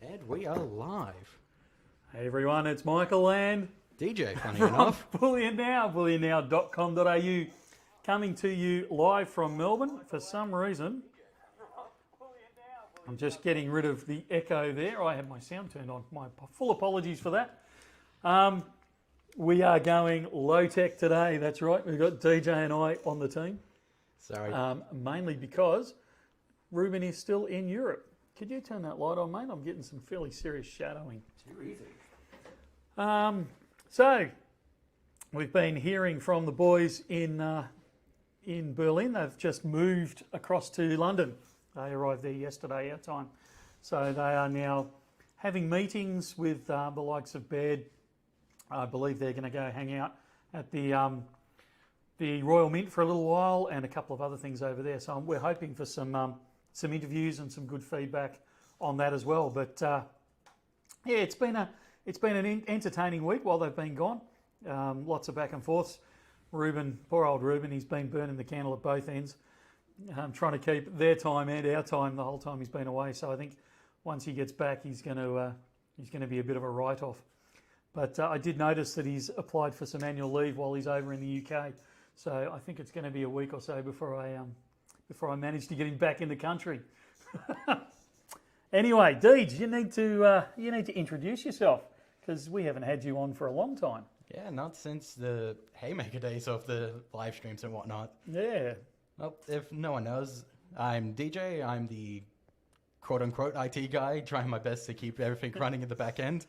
And we are live. Hey everyone, it's Michael and DJ, funny from enough. Bullion Now, bullionnow.com.au, coming to you live from Melbourne. For some reason, I'm just getting rid of the echo there. I have my sound turned on. My full apologies for that. We are going low tech today. That's right. We've got DJ and I on the team. Sorry. Mainly because Ruben is still in Europe. Could you turn that light on, mate? I'm getting some fairly serious shadowing. Too easy. So, we've been hearing from the boys in Berlin. They've just moved across to London. They arrived there yesterday, our time. So they are now having meetings with the likes of Baird. I believe they're going to go hang out at the Royal Mint for a little while and a couple of other things over there. So we're hoping for some interviews and some good feedback on that as well. But yeah, it's been an entertaining week while they've been gone. Lots of back and forths. Ruben, poor old Ruben, he's been burning the candle at both ends, trying to keep their time and our time the whole time he's been away. So I think once he gets back, he's going to be a bit of a write-off. But I did notice that he's applied for some annual leave while he's over in the UK. So I think it's going to be a week or so before I manage to get him back in the country. Anyway, Deej, you need to introduce yourself because we haven't had you on for a long time. Yeah, not since the Haymaker days of the live streams and whatnot. Yeah. Well, if no one knows, I'm DJ. I'm the quote-unquote IT guy, trying my best to keep everything running in the back end.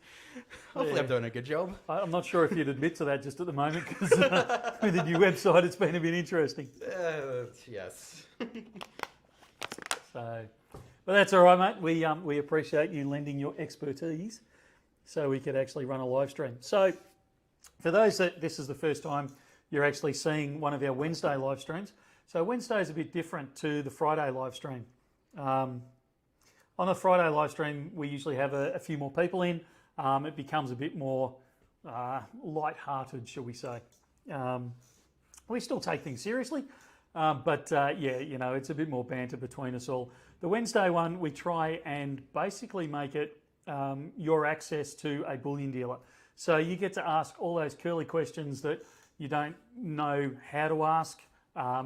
Hopefully I'm doing a good job. I'm not sure if you'd admit to that just at the moment because with the new website it's been a bit interesting. Yes. So, but that's all right, mate. We appreciate you lending your expertise so we could actually run a live stream. So for those that this is the first time you're actually seeing one of our Wednesday live streams, so Wednesday is a bit different to the Friday live stream. On a Friday live stream, we usually have a few more people in. It becomes a bit more light-hearted, shall we say. We still take things seriously, but yeah, you know, it's a bit more banter between us all. The Wednesday one, we try and basically make it your access to a bullion dealer. So you get to ask all those curly questions that you don't know how to ask,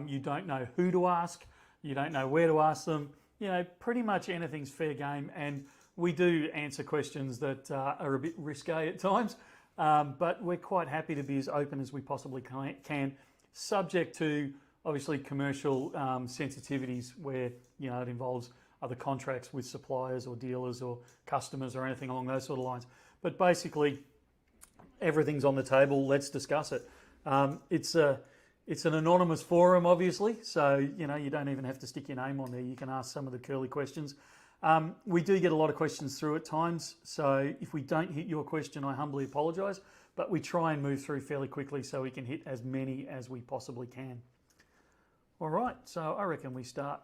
you don't know who to ask, you don't know where to ask them. You know, pretty much anything's fair game, and we do answer questions that are a bit risque at times, but we're quite happy to be as open as we possibly can, subject to obviously commercial sensitivities where, you know, it involves other contracts with suppliers or dealers or customers or anything along those sort of lines. But basically, everything's on the table. Let's discuss it. It's an anonymous forum, obviously, so you know you don't even have to stick your name on there. You can ask some of the curly questions. We do get a lot of questions through at times, so if we don't hit your question, I humbly apologise, but we try and move through fairly quickly so we can hit as many as we possibly can. All right, so I reckon we start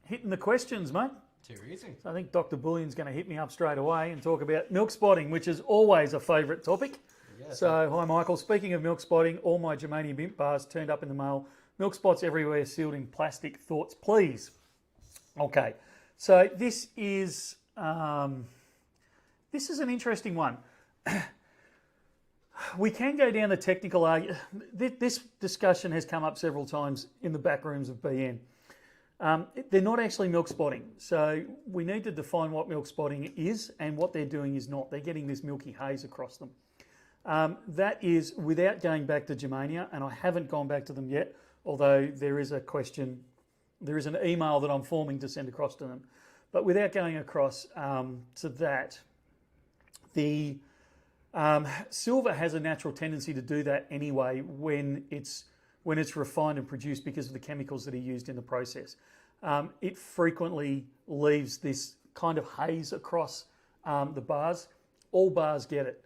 hitting the questions, mate. Too easy. So I think Dr. Bullion's going to hit me up straight away and talk about milk spotting, which is always a favourite topic. Yes. So, hi Michael, speaking of milk spotting, all my germanium mint bars turned up in the mail. Milk spots everywhere, sealed in plastic. Thoughts, please. Okay, so this is an interesting one. We can go down the technical argument. This discussion has come up several times in the back rooms of BN. They're not actually milk spotting, so we need to define what milk spotting is, and what they're doing is not. They're getting this milky haze across them. That is without going back to Germania, and I haven't gone back to them yet, although there is a question, there is an email that I'm forming to send across to them. But without going across to that, the silver has a natural tendency to do that anyway when it's refined and produced because of the chemicals that are used in the process. It frequently leaves this kind of haze across the bars. All bars get it.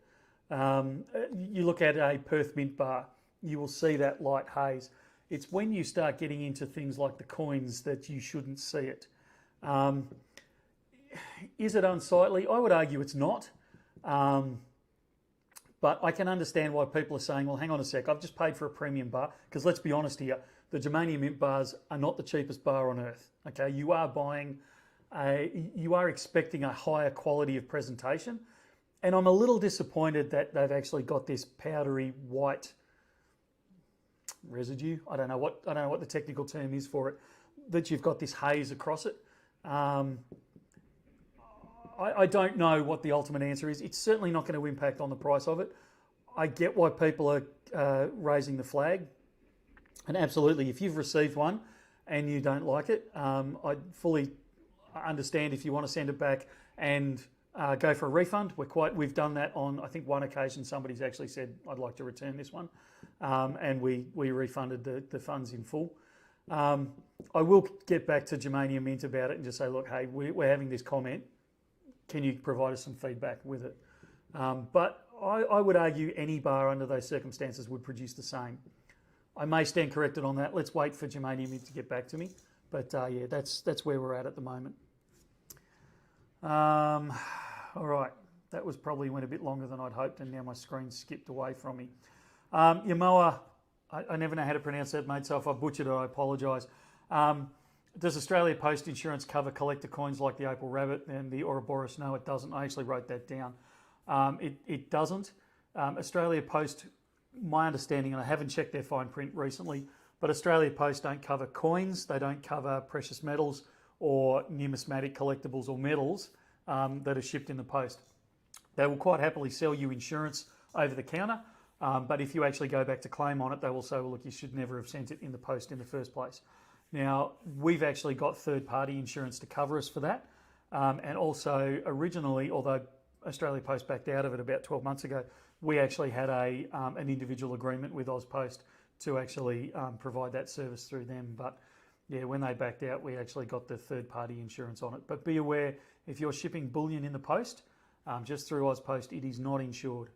You look at a Perth Mint bar, you will see that light haze. It's when you start getting into things like the coins that you shouldn't see it. Is it unsightly? I would argue it's not. But I can understand why people are saying, well, hang on a sec, I've just paid for a premium bar, because let's be honest here, the germanium mint bars are not the cheapest bar on earth. Okay, you are buying you are expecting a higher quality of presentation. And I'm a little disappointed that they've actually got this powdery white residue. I don't know what the technical term is for it. That you've got this haze across it. I don't know what the ultimate answer is. It's certainly not going to impact on the price of it. I get why people are raising the flag. And absolutely, if you've received one and you don't like it, I fully understand if you want to send it back and go for a refund. We've done that on, I think, one occasion. Somebody's actually said, I'd like to return this one. And we refunded the funds in full. I will get back to Germanium Mint about it and just say, look, hey, we're having this comment. Can you provide us some feedback with it? But I would argue any bar under those circumstances would produce the same. I may stand corrected on that. Let's wait for Germanium Mint to get back to me. But yeah, that's where we're at the moment. All right, that was probably went a bit longer than I'd hoped, and now my screen skipped away from me. Yamoa, I never know how to pronounce that, mate, so if I butchered it, I apologise. Does Australia Post Insurance cover collector coins like the Opal Rabbit and the Ouroboros? No, it doesn't. I actually wrote that down. It doesn't. Australia Post, my understanding, and I haven't checked their fine print recently, but Australia Post don't cover coins, they don't cover precious metals or numismatic collectibles or metals that are shipped in the post. They will quite happily sell you insurance over the counter, but if you actually go back to claim on it, they will say, well, look, you should never have sent it in the post in the first place. Now, we've actually got third-party insurance to cover us for that. And also, originally, although Australia Post backed out of it about 12 months ago, we actually had an individual agreement with AusPost to actually provide that service through them. But yeah, when they backed out, we actually got the third-party insurance on it. But be aware, if you're shipping bullion in the post, just through AusPost, it is not insured.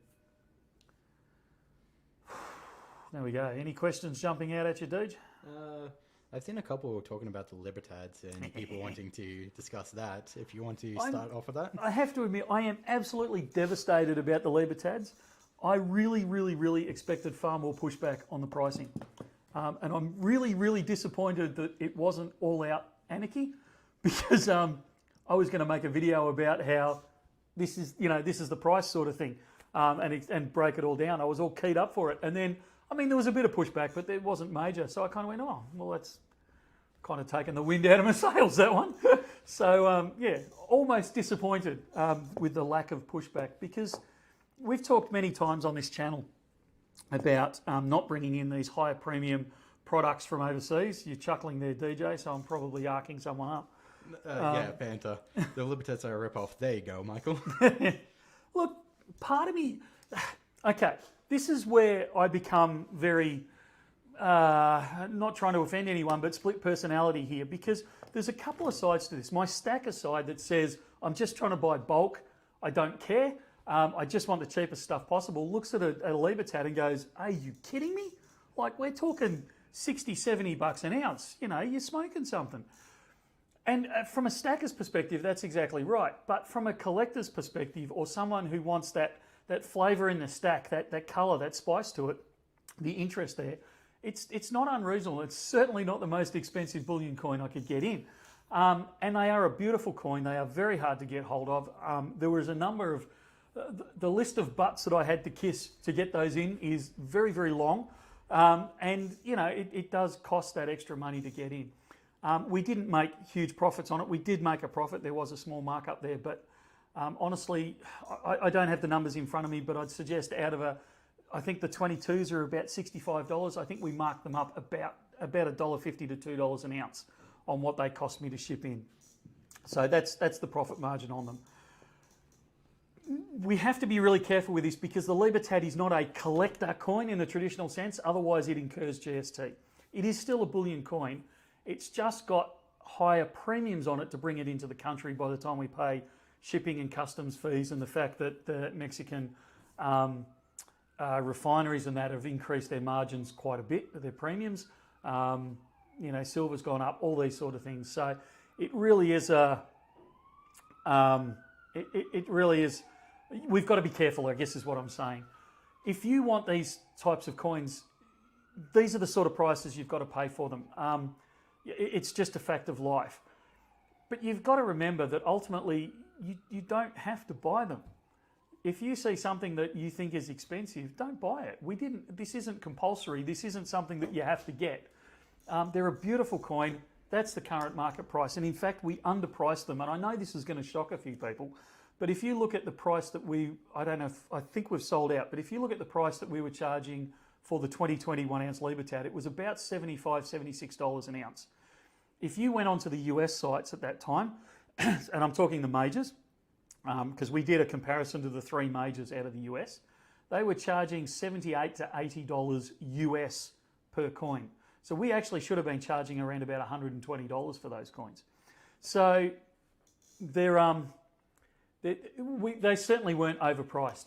There we go. Any questions jumping out at you, Deej? I've seen a couple talking about the Libertads and people wanting to discuss that. If you want to start off with that. I have to admit, I am absolutely devastated about the Libertads. I really, really, really expected far more pushback on the pricing. And I'm really, really disappointed that it wasn't all out anarchy, because I was going to make a video about how this is the price sort of thing, and break it all down. I was all keyed up for it. And then, I mean, there was a bit of pushback, but it wasn't major. So I kind of went, oh, well, that's kind of taken the wind out of my sails, that one. So, yeah, almost disappointed with the lack of pushback, because we've talked many times on this channel about not bringing in these higher premium products from overseas. You're chuckling there, DJ, so I'm probably arcing someone up. Yeah, Panta. The Libertads are a rip-off. There you go, Michael. Look, part of me... Okay, this is where I become very... not trying to offend anyone, but split personality here, because there's a couple of sides to this. My stacker side that says, I'm just trying to buy bulk, I don't care, I just want the cheapest stuff possible, looks at a Libertad and goes, are you kidding me? Like, we're talking 60, 70 bucks an ounce. You know, you're smoking something. And from a stacker's perspective, that's exactly right. But from a collector's perspective, or someone who wants that flavour in the stack, that colour, that spice to it, the interest there, it's not unreasonable. It's certainly not the most expensive bullion coin I could get in. And they are a beautiful coin. They are very hard to get hold of. There was a number of... the list of butts that I had to kiss to get those in is very, very long. And, you know, it does cost that extra money to get in. We didn't make huge profits on it. We did make a profit. There was a small markup there. But honestly, I don't have the numbers in front of me, but I'd suggest out of I think the 22s are about $65. I think we marked them up about $1.50 to $2 an ounce on what they cost me to ship in. So that's the profit margin on them. We have to be really careful with this, because the Libertad is not a collector coin in the traditional sense, otherwise it incurs GST. It is still a bullion coin. It's just got higher premiums on it to bring it into the country by the time we pay shipping and customs fees, and the fact that the Mexican refineries and that have increased their margins quite a bit, their premiums. You know, silver's gone up, all these sort of things. So it really is it really is... We've got to be careful, I guess is what I'm saying. If you want these types of coins, these are the sort of prices you've got to pay for them. It's just a fact of life. But you've got to remember that ultimately you don't have to buy them. If you see something that you think is expensive, don't buy it. This isn't compulsory. This isn't something that you have to get. They're a beautiful coin. That's the current market price. And in fact, we underpriced them. And I know this is going to shock a few people, but if you look at the price that I think we've sold out, but if you look at the price that we were charging for the 2021 ounce Libertad, it was about $75, $76 an ounce. If you went onto the US sites at that time, and I'm talking the majors, because we did a comparison to the 3 majors out of the US, they were charging $78 to $80 US per coin. So we actually should have been charging around about $120 for those coins. So they certainly weren't overpriced.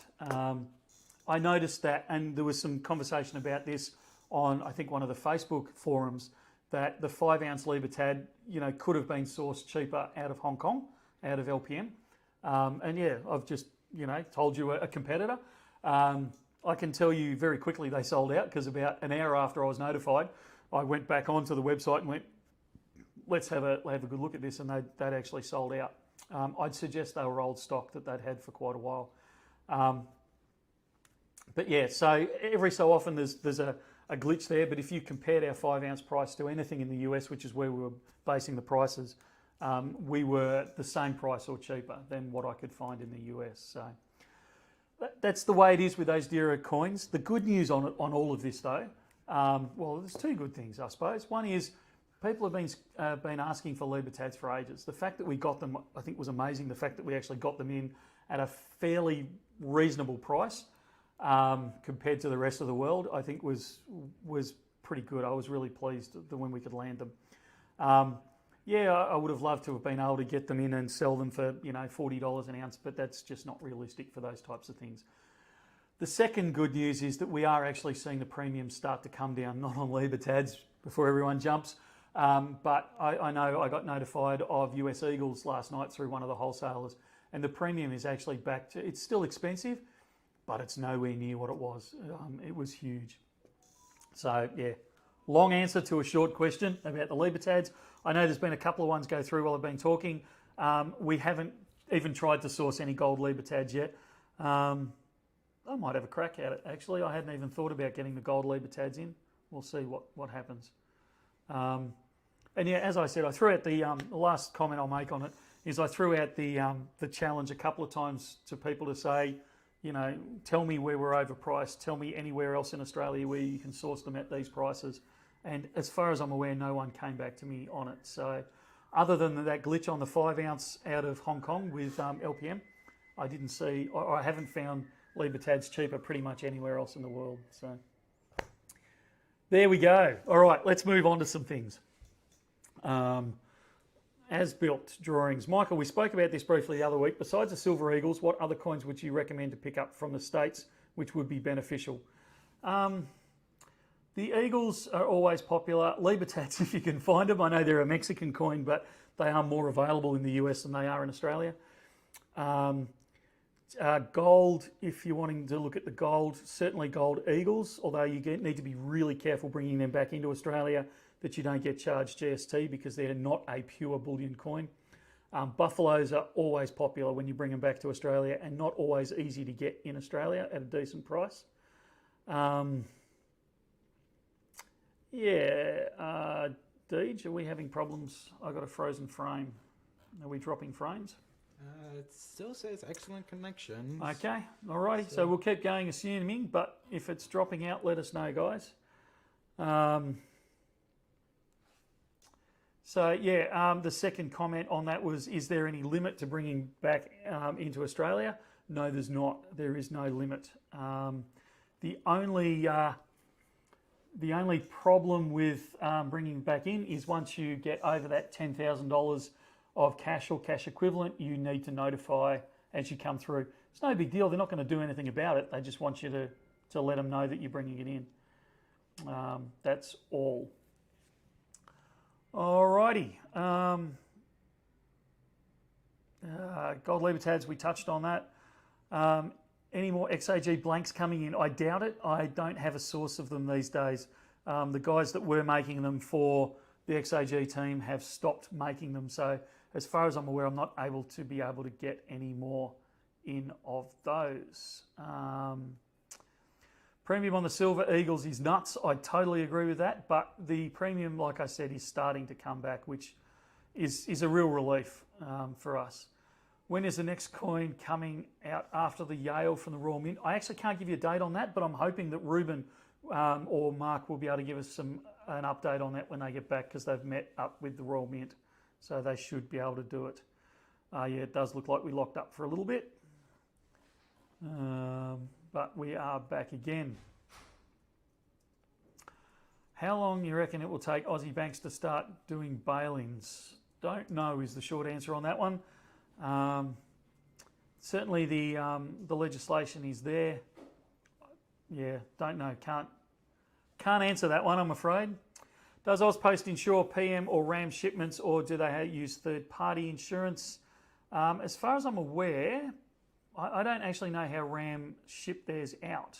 I noticed that, and there was some conversation about this on, I think, one of the Facebook forums, that the 5 ounce Libertad, could have been sourced cheaper out of Hong Kong, out of LPM. And yeah, I've just, told you a competitor. I can tell you very quickly they sold out, because about an hour after I was notified, I went back onto the website and went, let's have a good look at this, and they'd actually sold out. I'd suggest they were old stock that they'd had for quite a while. But yeah, so every so often there's a glitch there, but if you compared our 5 ounce price to anything in the US, which is where we were basing the prices, we were the same price or cheaper than what I could find in the US. So that's the way it is with those dearer coins. The good news on all of this though, well, there's 2 good things, I suppose. One is people have been asking for Libertads for ages. The fact that we got them, I think, was amazing. The fact that we actually got them in at a fairly reasonable price compared to the rest of the world, I think was pretty good. I was really pleased when we could land them. Yeah, I would have loved to have been able to get them in and sell them for $40 an ounce, but that's just not realistic for those types of things. The second good news is that we are actually seeing the premiums start to come down, not on Libertads before everyone jumps, but I know I got notified of US Eagles last night through one of the wholesalers, and the premium is actually back to, it's still expensive, but it's nowhere near what it was. It was huge. So yeah, long answer to a short question about the Libertads. I know there's been a couple of ones go through while I've been talking. We haven't even tried to source any gold Libertads yet. I might have a crack at it, actually. I hadn't even thought about getting the gold Libertads in. We'll see what happens. And yeah, as I said, I threw out the last comment I'll make on it is I threw out the challenge a couple of times to people to say, tell me where we're overpriced, tell me anywhere else in Australia where you can source them at these prices. And as far as I'm aware, no one came back to me on it. So other than that glitch on the 5 ounce out of Hong Kong with LPM, I didn't see, or I haven't found Libertads cheaper pretty much anywhere else in the world. So there we go. All right, let's move on to some things. As built drawings. Michael, we spoke about this briefly the other week. Besides the Silver Eagles, what other coins would you recommend to pick up from the States which would be beneficial? The Eagles are always popular. Libertads, if you can find them. I know they're a Mexican coin, but they are more available in the US than they are in Australia. Gold, if you're wanting to look at the gold, certainly gold Eagles, although you need to be really careful bringing them back into Australia that you don't get charged GST because they're not a pure bullion coin. Buffaloes are always popular when you bring them back to Australia and not always easy to get in Australia at a decent price. Deej, are we having problems? I got a frozen frame. Are we dropping frames? It still says excellent connection. Okay, alrighty. So we'll keep going assuming, but if it's dropping out, let us know, guys. The second comment on that was, is there any limit to bringing back into Australia? No, there's not. There is no limit. The only problem with bringing back in is once you get over that $10,000 of cash or cash equivalent, you need to notify as you come through. It's no big deal. They're not going to do anything about it. They just want you to let them know that you're bringing it in. That's all. Alrighty. Gold Libertads, we touched on that. Any more XAG blanks coming in? I doubt it. I don't have a source of them these days. The guys that were making them for the XAG team have stopped making them, so as far as I'm aware, I'm not able to get any more in of those. Premium on the Silver Eagles is nuts. I totally agree with that, but the premium, like I said, is starting to come back, which is a real relief for us. When is the next coin coming out after the Yale from the Royal Mint? I actually can't give you a date on that, but I'm hoping that Ruben or Mark will be able to give us an update on that when they get back, because they've met up with the Royal Mint, so they should be able to do it. Yeah, it does look like we locked up for a little bit, but we are back again. How long do you reckon it will take Aussie banks to start doing bail-ins? Don't know is the short answer on that one. Certainly the legislation is there. Yeah, don't know. Can't answer that one, I'm afraid. Does AusPost insure PM or RAM shipments, or do they use third-party insurance? As far as I'm aware, I don't actually know how RAM ship theirs out,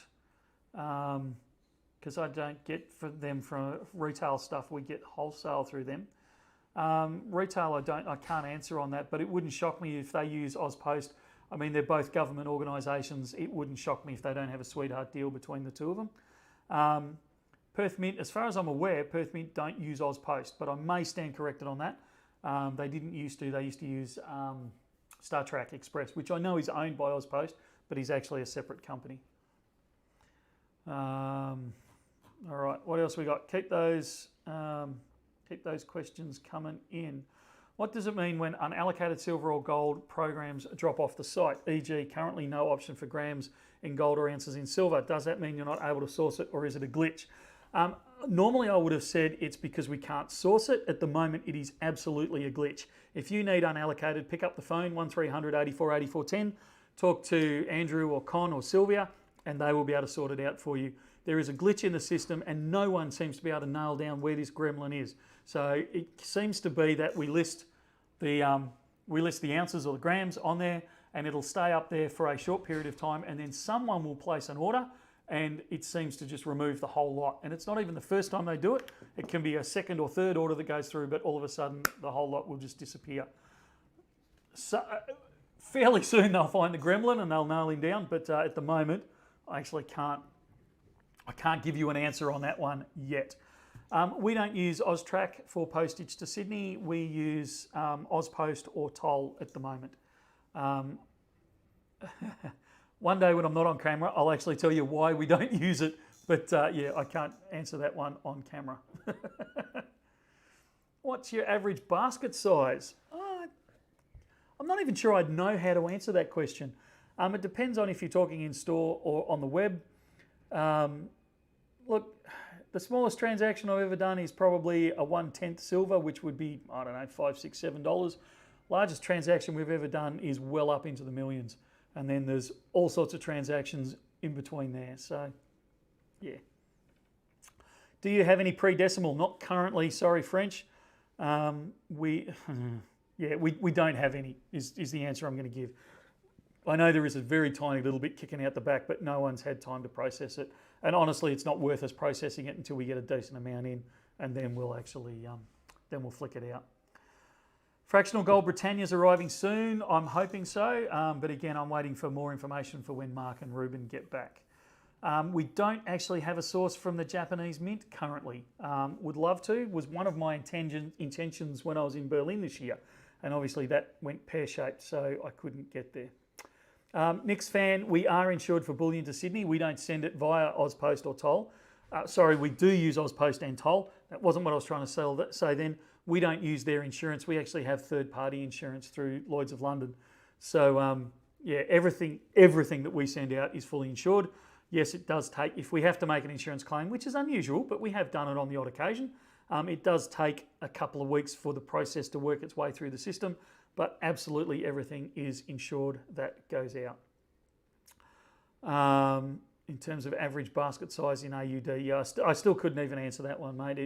because I don't get them from retail stuff. We get wholesale through them. Retail, I can't answer on that, but it wouldn't shock me if they use AusPost. I mean, they're both government organisations. It wouldn't shock me if they don't have a sweetheart deal between the two of them. Perth Mint, as far as I'm aware, Perth Mint don't use AusPost, but I may stand corrected on that. They didn't used to. They used to use Star Trek Express, which I know is owned by AusPost, but is actually a separate company. All right, what else we got? Keep those questions coming in. What does it mean when unallocated silver or gold programs drop off the site? E.g., currently no option for grams in gold or ounces in silver. Does that mean you're not able to source it, or is it a glitch? Normally I would have said it's because we can't source it. At the moment, it is absolutely a glitch. If you need unallocated, pick up the phone, 1300 84 84 10, talk to Andrew or Con or Sylvia, and they will be able to sort it out for you. There is a glitch in the system, and no one seems to be able to nail down where this gremlin is. So it seems to be that we list the ounces or the grams on there, and it'll stay up there for a short period of time, and then someone will place an order, and it seems to just remove the whole lot. And it's not even the first time they do it. It can be a second or third order that goes through, but all of a sudden the whole lot will just disappear. So fairly soon they'll find the gremlin and they'll nail him down, but at the moment I actually can't give you an answer on that one yet. We don't use AusTrack for postage to Sydney. We use AusPost or Toll at the moment. One day when I'm not on camera, I'll actually tell you why we don't use it. But yeah, I can't answer that one on camera. What's your average basket size? I'm not even sure I'd know how to answer that question. It depends on if you're talking in store or on the web. Look, the smallest transaction I've ever done is probably a 1/10 silver, which would be, I don't know, $5, $6, $7. Largest transaction we've ever done is well up into the millions. And then there's all sorts of transactions in between there. So, yeah. Do you have any pre-decimal? Not currently, sorry, French. We don't have any, is the answer I'm going to give. I know there is a very tiny little bit kicking out the back, but no one's had time to process it. And honestly, it's not worth us processing it until we get a decent amount in, and then we'll actually, then we'll flick it out. Fractional Gold Britannia's arriving soon. I'm hoping so, but again, I'm waiting for more information for when Mark and Ruben get back. We don't actually have a source from the Japanese Mint currently. Would love to. Was one of my intentions when I was in Berlin this year, and obviously that went pear-shaped, so I couldn't get there. Nick's fan, we are insured for bullion to Sydney. We don't send it via AusPost or Toll. Sorry, we do use AusPost and Toll. That wasn't what I was trying to say then. We don't use their insurance. We actually have third-party insurance through Lloyd's of London. So, yeah, everything that we send out is fully insured. Yes, it does take, if we have to make an insurance claim, which is unusual, but we have done it on the odd occasion, it does take a couple of weeks for the process to work its way through the system, but absolutely everything is insured that goes out. In terms of average basket size in AUD, yeah, I still couldn't even answer that one, mate.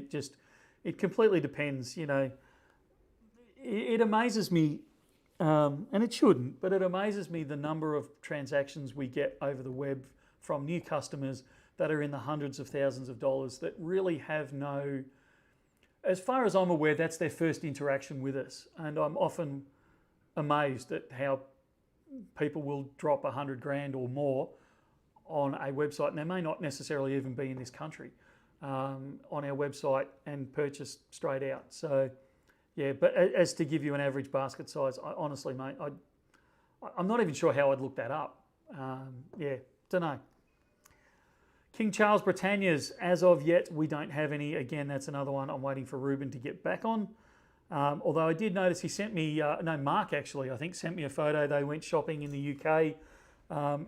It completely depends, you know. It amazes me, and it shouldn't, but it amazes me the number of transactions we get over the web from new customers that are in the hundreds of thousands of dollars that really have no... as far as I'm aware, that's their first interaction with us, and I'm often amazed at how people will drop 100 grand or more on a website, and they may not necessarily even be in this country, on our website and purchase straight out. So, yeah, but as to give you an average basket size, honestly, mate, I'm not even sure how I'd look that up. Yeah, don't know. King Charles Britannias, as of yet, we don't have any. Again, that's another one I'm waiting for Ruben to get back on. Although I did notice he sent me, Mark actually, I think, sent me a photo. They went shopping in the UK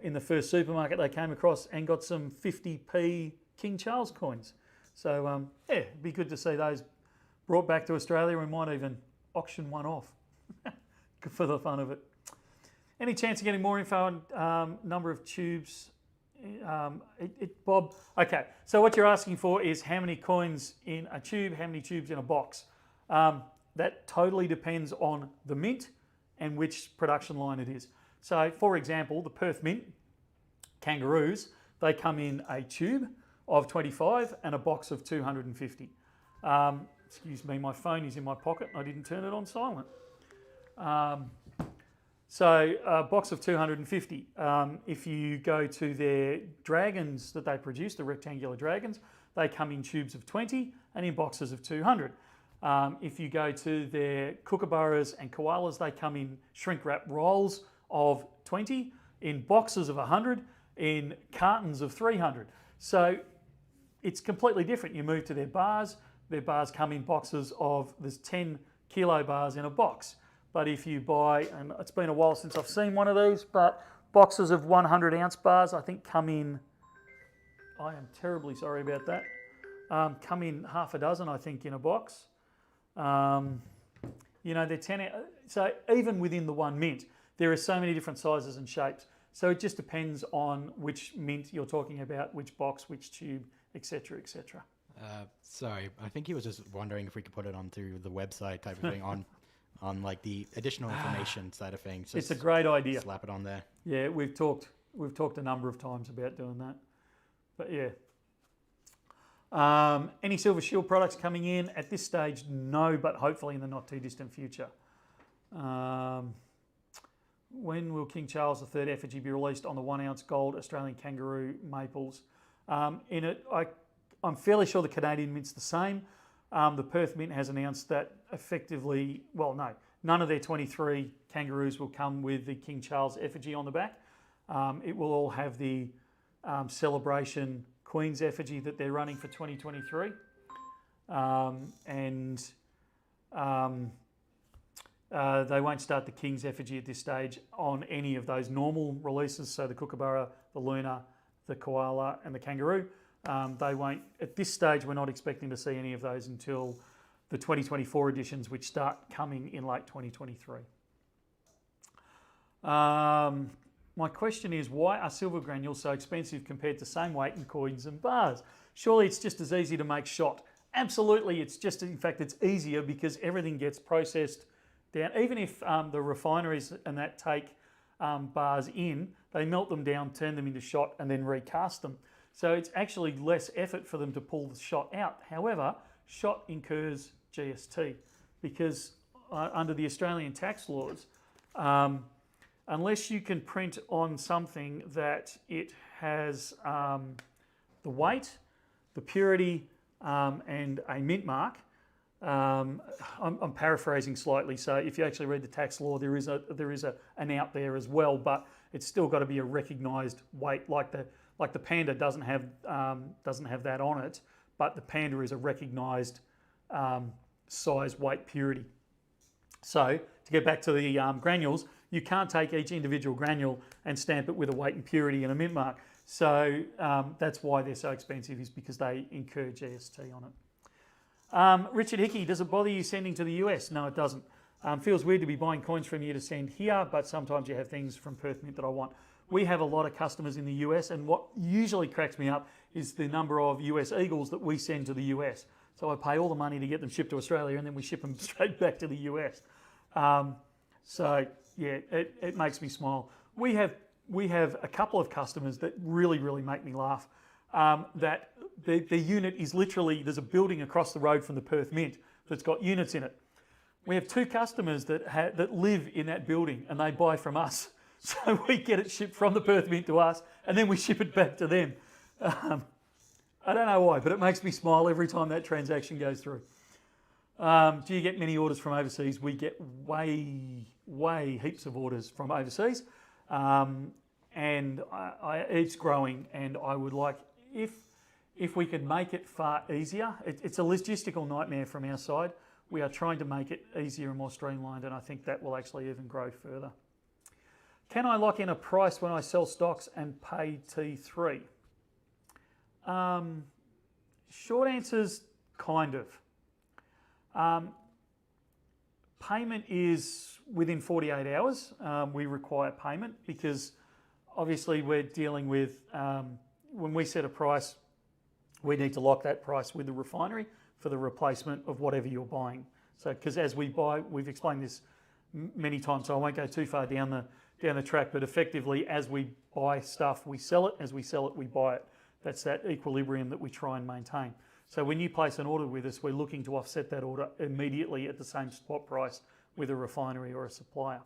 in the first supermarket they came across and got some 50p King Charles coins. So, yeah, it'd be good to see those brought back to Australia. We might even auction one off for the fun of it. Any chance of getting more info on number of tubes? Bob, okay, so what you're asking for is how many coins in a tube, how many tubes in a box. That totally depends on the mint and which production line it is. So, for example, the Perth Mint kangaroos, they come in a tube of 25 and a box of 250. Excuse me, my phone is in my pocket and I didn't turn it on silent. So a box of 250. If you go to their dragons that they produce, the rectangular dragons, they come in tubes of 20 and in boxes of 200. If you go to their kookaburras and koalas, they come in shrink wrap rolls of 20, in boxes of 100, in cartons of 300. So it's completely different. You move to their bars come in boxes of, there's 10 kilo bars in a box. But if you buy, and it's been a while since I've seen one of these, but boxes of 100 ounce bars, I think come in, I am terribly sorry about that, come in half a dozen, I think, in a box. You know, they're 10, so even within the one mint, there are so many different sizes and shapes. So it just depends on which mint you're talking about, which box, which tube, etc., etc. Sorry, I think he was just wondering if we could put it onto the website type of thing on like the additional information side of things. It's a great idea. Slap it on there. Yeah, we've talked a number of times about doing that. But yeah. Any Silver Shield products coming in? At this stage, no, but hopefully in the not too distant future. When will King Charles III effigy be released on the 1 ounce gold Australian kangaroo maples? In it, I'm fairly sure the Canadian mint's the same. The Perth Mint has announced that effectively, well, no, none of their 23 kangaroos will come with the King Charles effigy on the back. It will all have the celebration Queen's effigy that they're running for 2023. They won't start the King's effigy at this stage on any of those normal releases, so the kookaburra, the Luna, the koala and the kangaroo. They won't, at this stage, we're not expecting to see any of those until the 2024 editions, which start coming in late 2023. My question is, why are silver granules so expensive compared to same weight in coins and bars? Surely it's just as easy to make shot. Absolutely, it's just, in fact, it's easier because everything gets processed down. Even if the refineries and that take bars in, they melt them down, turn them into shot and then recast them. So it's actually less effort for them to pull the shot out. However, shot incurs GST because under the Australian tax laws, unless you can print on something that it has the weight, the purity, and a mint mark, I'm paraphrasing slightly. So if you actually read the tax law, there is an out there as well, but it's still got to be a recognised weight. Like the Panda doesn't have that on it, but the Panda is a recognised size, weight, purity. So to get back to the granules, you can't take each individual granule and stamp it with a weight and purity and a mint mark. So that's why they're so expensive, is because they incur GST on it. Richard Hickey, does it bother you sending to the US? No, it doesn't. Feels weird to be buying coins from you to send here, but sometimes you have things from Perth Mint that I want. We have a lot of customers in the US, and what usually cracks me up is the number of US Eagles that we send to the US. So I pay all the money to get them shipped to Australia, and then we ship them straight back to the US. So yeah, it makes me smile. We have a couple of customers that really make me laugh. that the unit is literally, there's a building across the road from the Perth Mint that's got units in it. We have 2 customers that live in that building and they buy from us. So we get it shipped from the Perth Mint to us and then we ship it back to them. I don't know why, but it makes me smile every time that transaction goes through. Do you get many orders from overseas? We get way heaps of orders from overseas. And it's growing, and I would like, if we could make it far easier, it's a logistical nightmare from our side. We are trying to make it easier and more streamlined, and I think that will actually even grow further. Can I lock in a price when I sell stocks and pay T3? Short answer's kind of. Payment is within 48 hours. We require payment because obviously we're dealing with, when we set a price, we need to lock that price with the refinery for the replacement of whatever you're buying. So, because as we buy, we've explained this many times, so I won't go too far down the track, but effectively as we buy stuff, we sell it. As we sell it, we buy it. That's that equilibrium that we try and maintain. So when you place an order with us, we're looking to offset that order immediately at the same spot price with a refinery or a supplier.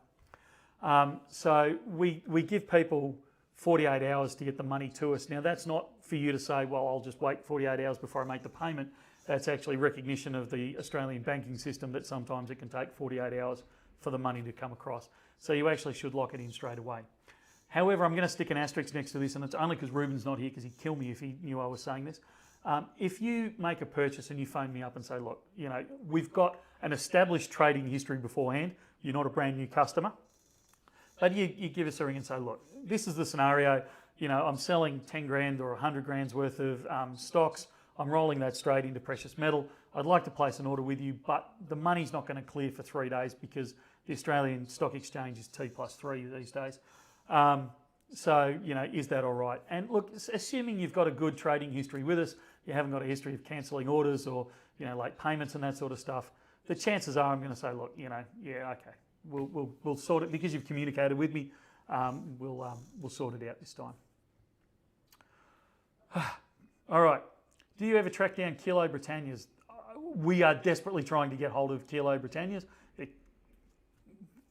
So we give people 48 hours to get the money to us. Now that's not for you to say, well, I'll just wait 48 hours before I make the payment. That's actually recognition of the Australian banking system that sometimes it can take 48 hours for the money to come across. So you actually should lock it in straight away. However, I'm going to stick an asterisk next to this, and it's only because Ruben's not here, because he'd kill me if he knew I was saying this. If you make a purchase and you phone me up and say, look, we've got an established trading history beforehand, you're not a brand new customer, but you give us a ring and say, look, this is the scenario, I'm selling 10 grand or 100 grand's worth of stocks, I'm rolling that straight into precious metal, I'd like to place an order with you, but the money's not going to clear for 3 days because the Australian Stock Exchange is T+3 these days. So, is that all right? And look, assuming you've got a good trading history with us, you haven't got a history of cancelling orders or, late payments and that sort of stuff, the chances are I'm going to say, look, yeah, okay, we'll sort it because you've communicated with me. We'll sort it out this time. All right. Do you ever track down Kilo Britannias? We are desperately trying to get hold of Kilo Britannias.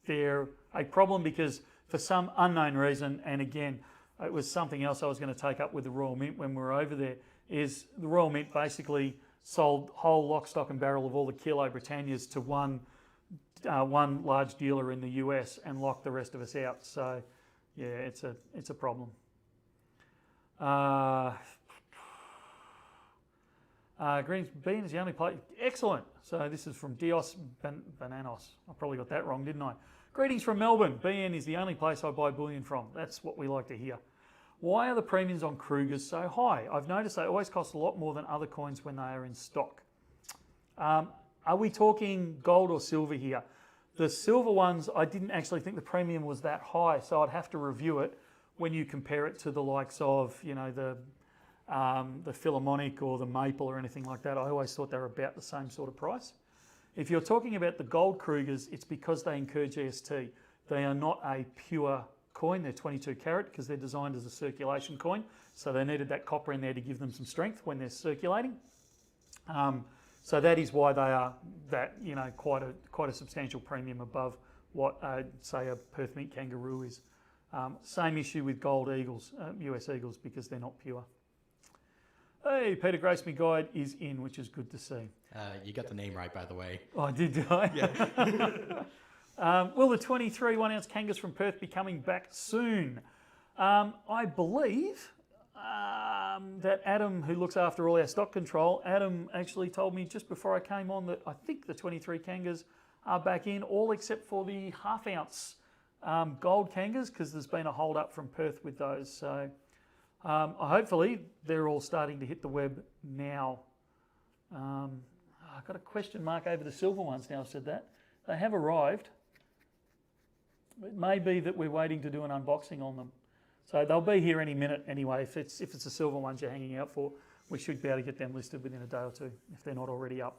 They're a problem because for some unknown reason, and again, it was something else I was going to take up with the Royal Mint when we were over there, is the Royal Mint basically sold whole lock, stock and barrel of all the Kilo Britannias to one large dealer in the US and locked the rest of us out. So, yeah, it's a problem. Greens Bean is the only place. Excellent. So this is from Dios Bananos. I probably got that wrong, didn't I? Greetings from Melbourne. BN is the only place I buy bullion from. That's what we like to hear. Why are the premiums on Krugers so high? I've noticed they always cost a lot more than other coins when they are in stock. Are we talking gold or silver here? The silver ones, I didn't actually think the premium was that high, so I'd have to review it when you compare it to the likes of, the Philharmonic or the Maple or anything like that. I always thought they were about the same sort of price. If you're talking about the gold Krugers, it's because they incur GST. They are not a pure coin. They're 22 carat because they're designed as a circulation coin. So they needed that copper in there to give them some strength when they're circulating. So that is why they are that, quite a substantial premium above what, say, a Perth Mint Kangaroo is. Same issue with gold eagles, US eagles, because they're not pure. Hey, Peter Graceby Guide is in, which is good to see. You got the name right, by the way. Oh, did I? Yeah. Will the 23 1-ounce Kangas from Perth be coming back soon? I believe that Adam, who looks after all our stock control, Adam actually told me just before I came on that I think the 23 Kangas are back in, all except for the half-ounce gold Kangas, because there's been a hold-up from Perth with those. So hopefully they're all starting to hit the web now. I've got a question mark over the silver ones now. I've said that. They have arrived. It may be that we're waiting to do an unboxing on them. So they'll be here any minute anyway. If it's the silver ones you're hanging out for, we should be able to get them listed within a day or two if they're not already up.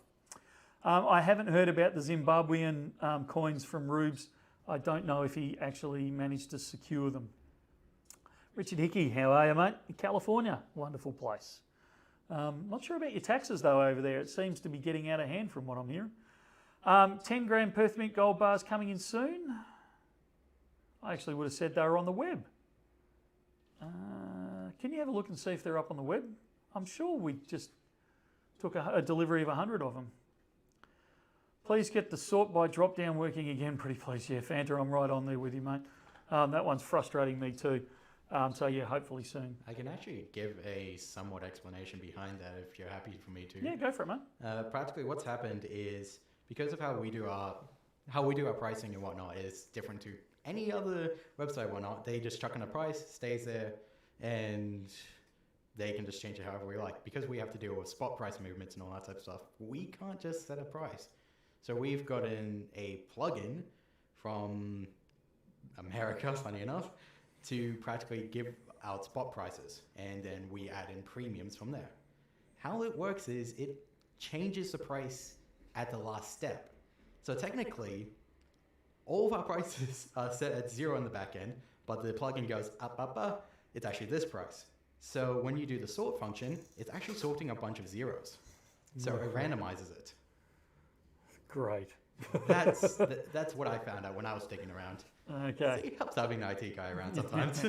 I haven't heard about the Zimbabwean coins from Rubes. I don't know if he actually managed to secure them. Richard Hickey, how are you, mate? In California, wonderful place. Not sure about your taxes though over there. It seems to be getting out of hand from what I'm hearing. 10 gram Perth Mint gold bars coming in soon. I actually would have said they were on the web. Can you have a look and see if they're up on the web? I'm sure we just took a delivery of 100 of them. Please get the sort by drop down working again, pretty please. Yeah, Fanta, I'm right on there with you, mate. That one's frustrating me too. So yeah, hopefully soon. I can actually give a somewhat explanation behind that if you're happy for me to. Yeah, go for it, mate. Practically what's happened is because of how we do our pricing and whatnot is different to any other website or whatnot. They just chuck in a price, stays there, and they can just change it however we like. Because we have to deal with spot price movements and all that type of stuff, we can't just set a price. So we've got in a plugin from America, funny enough, to practically give out spot prices, and then we add in premiums from there. How it works is it changes the price at the last step. So technically, all of our prices are set at 0 in the back end, but the plugin goes up, it's actually this price. So when you do the sort function, it's actually sorting a bunch of zeros. So it randomizes it. Great. That's what I found out when I was sticking around. Okay. It helps having an IT guy around sometimes.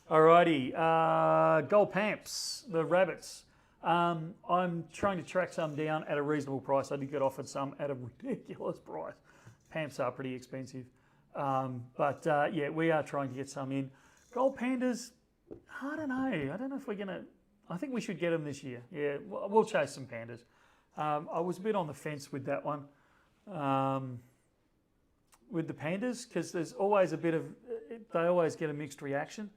Alrighty. Gold Pamps, the rabbits. I'm trying to track some down at a reasonable price. I did get offered some at a ridiculous price. Pamps are pretty expensive. But yeah, we are trying to get some in. Gold Pandas, I don't know. I don't know if we're going to... I think we should get them this year. Yeah, we'll chase some pandas. I was a bit on the fence with that one. With the pandas, because there's always a bit of... They always get a mixed reaction.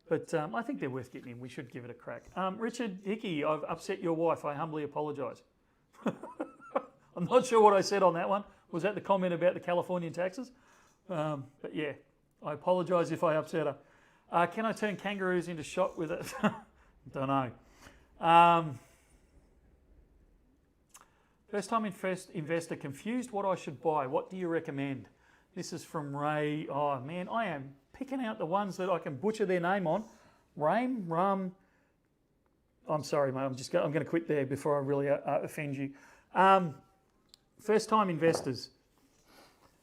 But I think they're worth getting in. We should give it a crack. Richard Hickey, I've upset your wife. I humbly apologise. I'm not sure what I said on that one. Was that the comment about the Californian taxes? But yeah, I apologise if I upset her. Can I turn kangaroos into shot with it? Don't know. First time investor confused what I should buy. What do you recommend? This is from Ray. Oh man, I am picking out the ones that I can butcher their name on. Rum. I'm sorry, mate. I'm going to quit there before I really offend you. First time investors.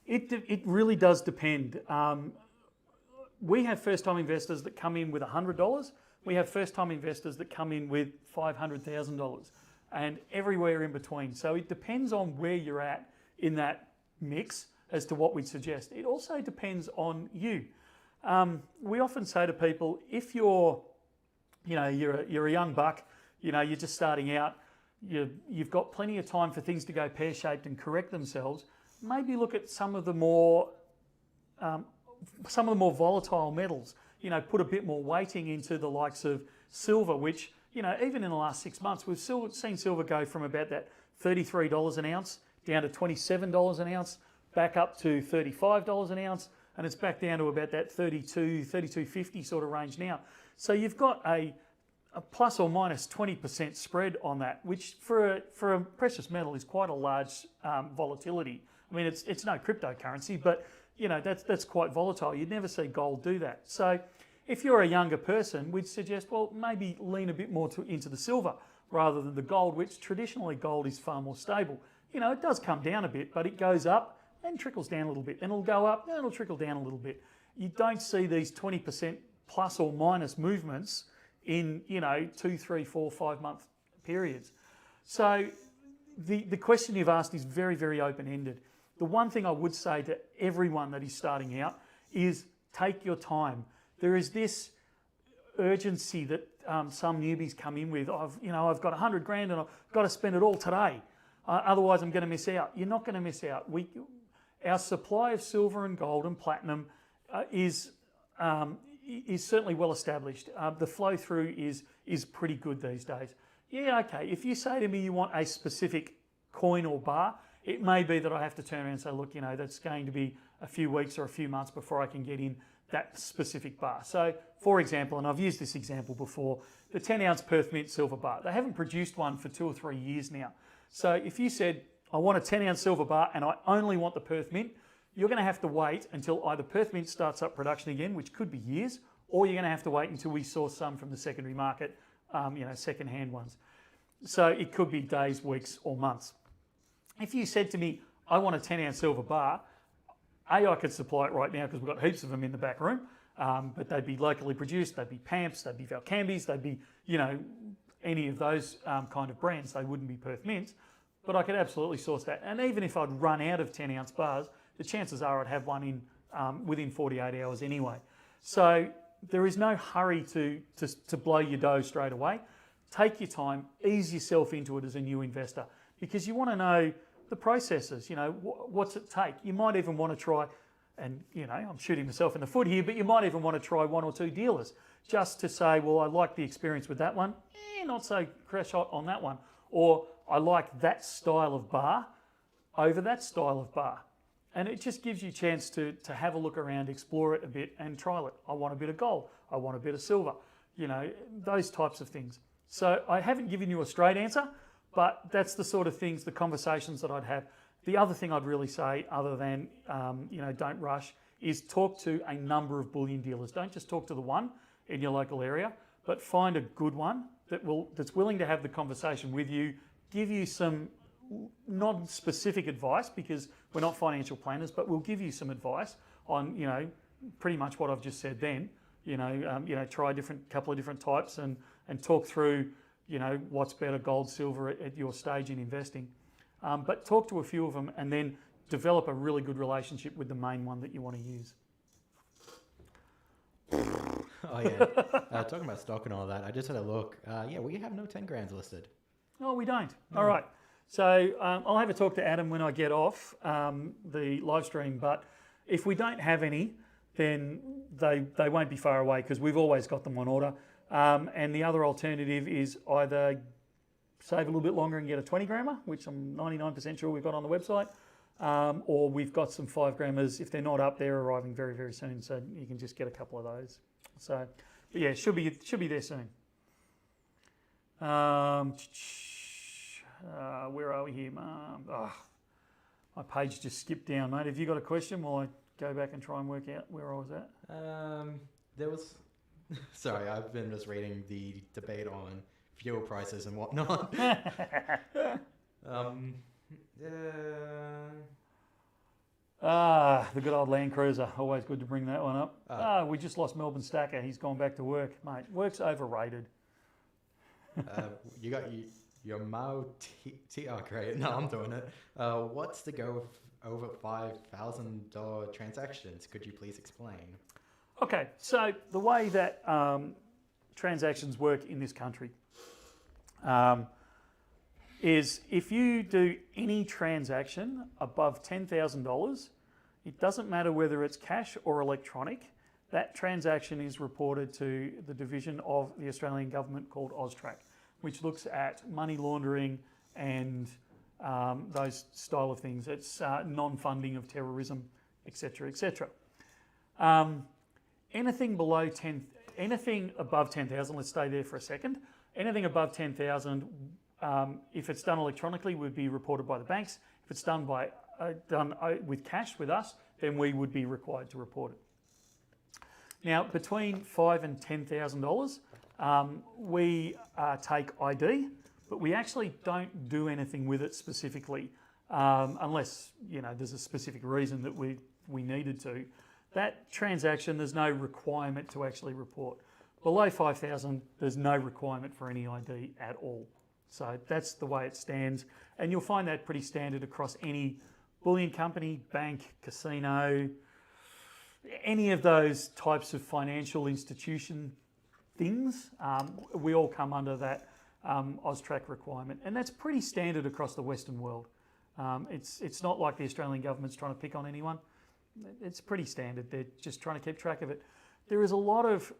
It really does depend. We have first time investors that come in with $100. We have first time investors that come in with $500,000 and everywhere in between. So it depends on where you're at in that mix as to what we'd suggest. It also depends on you. We often say to people, if you're a young buck, you're just starting out, you've got plenty of time for things to go pear-shaped and correct themselves. Maybe look at some of the more volatile metals. Put a bit more weighting into the likes of silver, which even in the last 6 months we've seen silver go from about that $33 an ounce down to $27 an ounce, back up to $35 an ounce, and it's back down to about that $32.50 sort of range now. So you've got a plus or minus 20% spread on that, which for a precious metal is quite a large volatility. I mean, it's no cryptocurrency, but that's quite volatile. You'd never see gold do that. So if you're a younger person, we'd suggest, well, maybe lean a bit more into the silver rather than the gold, which traditionally gold is far more stable. It does come down a bit, but it goes up and trickles down a little bit. Then it'll go up, then it'll trickle down a little bit. You don't see these 20% plus or minus movements in 2, 3, 4, 5 month periods. So the question you've asked is very, very open-ended. The one thing I would say to everyone that is starting out is take your time. There is this urgency that some newbies come in with. I've got 100 grand and I've got to spend it all today. Otherwise I'm going to miss out. You're not going to miss out. Our supply of silver and gold and platinum is certainly well established. The flow through is pretty good these days. Yeah, okay. If you say to me you want a specific coin or bar, it may be that I have to turn around and say, look, that's going to be a few weeks or a few months before I can get in that specific bar. So, for example, and I've used this example before, the 10-ounce Perth Mint silver bar. They haven't produced one for 2 or 3 years now. So if you said, I want a 10-ounce silver bar and I only want the Perth Mint, you're going to have to wait until either Perth Mint starts up production again, which could be years, or you're going to have to wait until we source some from the secondary market, second-hand ones. So it could be days, weeks, or months. If you said to me, I want a 10-ounce silver bar, I could supply it right now because we've got heaps of them in the back room, but they'd be locally produced, they'd be Pamps, they'd be Valcambis, they'd be, any of those kind of brands. They wouldn't be Perth Mints, but I could absolutely source that. And even if I'd run out of 10-ounce bars, the chances are I'd have one in within 48 hours anyway. So there is no hurry to blow your dough straight away. Take your time, ease yourself into it as a new investor, because you want to know the processes, what's it take? You might even want to try, and I'm shooting myself in the foot here, but you might even want to try one or two dealers just to say, well, I like the experience with that one, not so crash hot on that one. Or I like that style of bar over that style of bar. And it just gives you a chance to have a look around, explore it a bit and trial it. I want a bit of gold. I want a bit of silver. Those types of things. So I haven't given you a straight answer, but that's the sort of things, the conversations that I'd have. The other thing I'd really say, other than, don't rush, is talk to a number of bullion dealers. Don't just talk to the one in your local area, but find a good one that's willing to have the conversation with you, give you some non-specific advice, because we're not financial planners, but we'll give you some advice on, pretty much what I've just said then. Try a couple of different types and talk through, what's better, gold, silver at your stage in investing. But talk to a few of them and then develop a really good relationship with the main one that you want to use. Oh yeah, talking about stock and all that, I just had a look. We have no 10 grands listed. Oh, we don't. No. All right. So I'll have a talk to Adam when I get off the live stream. But if we don't have any, then they won't be far away because we've always got them on order. And the other alternative is either save a little bit longer and get a 20 grammer, which I'm 99% sure we've got on the website, or we've got some 5 grammers. If they're not up, they're arriving very, very soon. So you can just get a couple of those. So, but yeah, should be there soon. Where are we here? My page just skipped down, mate. Have you got a question while I go back and try and work out where I was at? There was... Sorry, I've been just reading the debate on fuel prices and whatnot. The good old Land Cruiser. Always good to bring that one up. We just lost Melbourne Stacker. He's gone back to work, mate. Work's overrated. You got your Mao T. Oh, great. No, I'm doing it. What's the go of over $5,000 transactions? Could you please explain? Okay, so the way that transactions work in this country is if you do any transaction above $10,000, it doesn't matter whether it's cash or electronic, that transaction is reported to the division of the Australian government called AUSTRAC, which looks at money laundering and those style of things. It's non-funding of terrorism, etc., etc. Anything above 10,000, let's stay there for a second. Anything above 10,000, if it's done electronically, would be reported by the banks. If it's done with cash with us, then we would be required to report it. Now, between $5,000 and $10,000, we take ID, but we actually don't do anything with it specifically, unless there's a specific reason that we needed to. That transaction, there's no requirement to actually report. Below 5,000, there's no requirement for any ID at all. So that's the way it stands. And you'll find that pretty standard across any bullion company, bank, casino, any of those types of financial institution things. We all come under that AUSTRAC requirement. And that's pretty standard across the Western world. It's not like the Australian government's trying to pick on anyone. It's pretty standard. They're just trying to keep track of it. There is a lot of...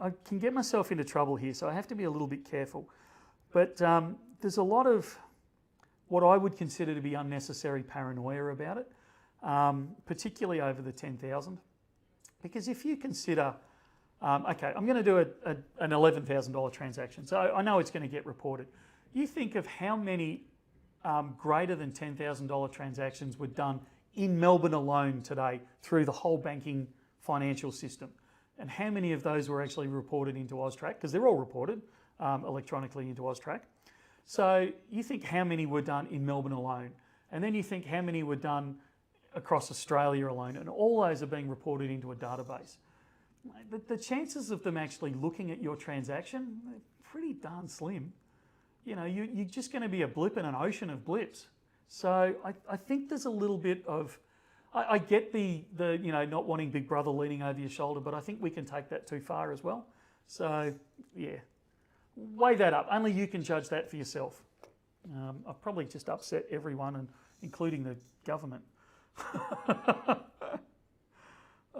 I can get myself into trouble here, so I have to be a little bit careful. But there's a lot of what I would consider to be unnecessary paranoia about it, particularly over the 10,000. Because if you consider, okay, I'm going to do an $11,000 transaction, so I know it's going to get reported. You think of how many greater than $10,000 transactions were done in Melbourne alone today through the whole banking financial system. and how many of those were actually reported into AusTrack, because they're all reported electronically into AusTrack. So you think how many were done in Melbourne alone, and then you think how many were done across Australia alone, and all those are being reported into a database. The chances of them actually looking at your transaction are pretty darn slim. You know, you're just going to be a blip in an ocean of blips. So I think there's a little bit of, I get the you know, not wanting Big Brother leaning over your shoulder, but I think we can take that too far as well. So yeah, weigh that up. Only you can judge that for yourself. I've probably just upset everyone, and including the government.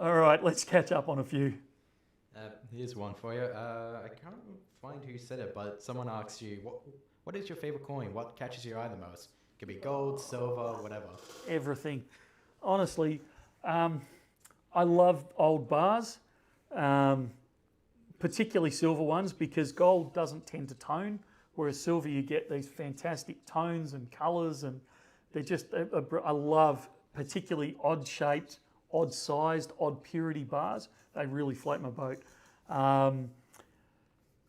All right, let's catch up on a few. Here's one for you. I can't find who said it, but someone asks you, what is your favorite coin? What catches your eye the most? It could be gold, silver, whatever. Everything. Honestly, I love old bars, particularly silver ones, because gold doesn't tend to tone, whereas silver you get these fantastic tones and colours, and they're just, I love particularly odd-shaped, odd-sized, odd-purity bars. They really float my boat.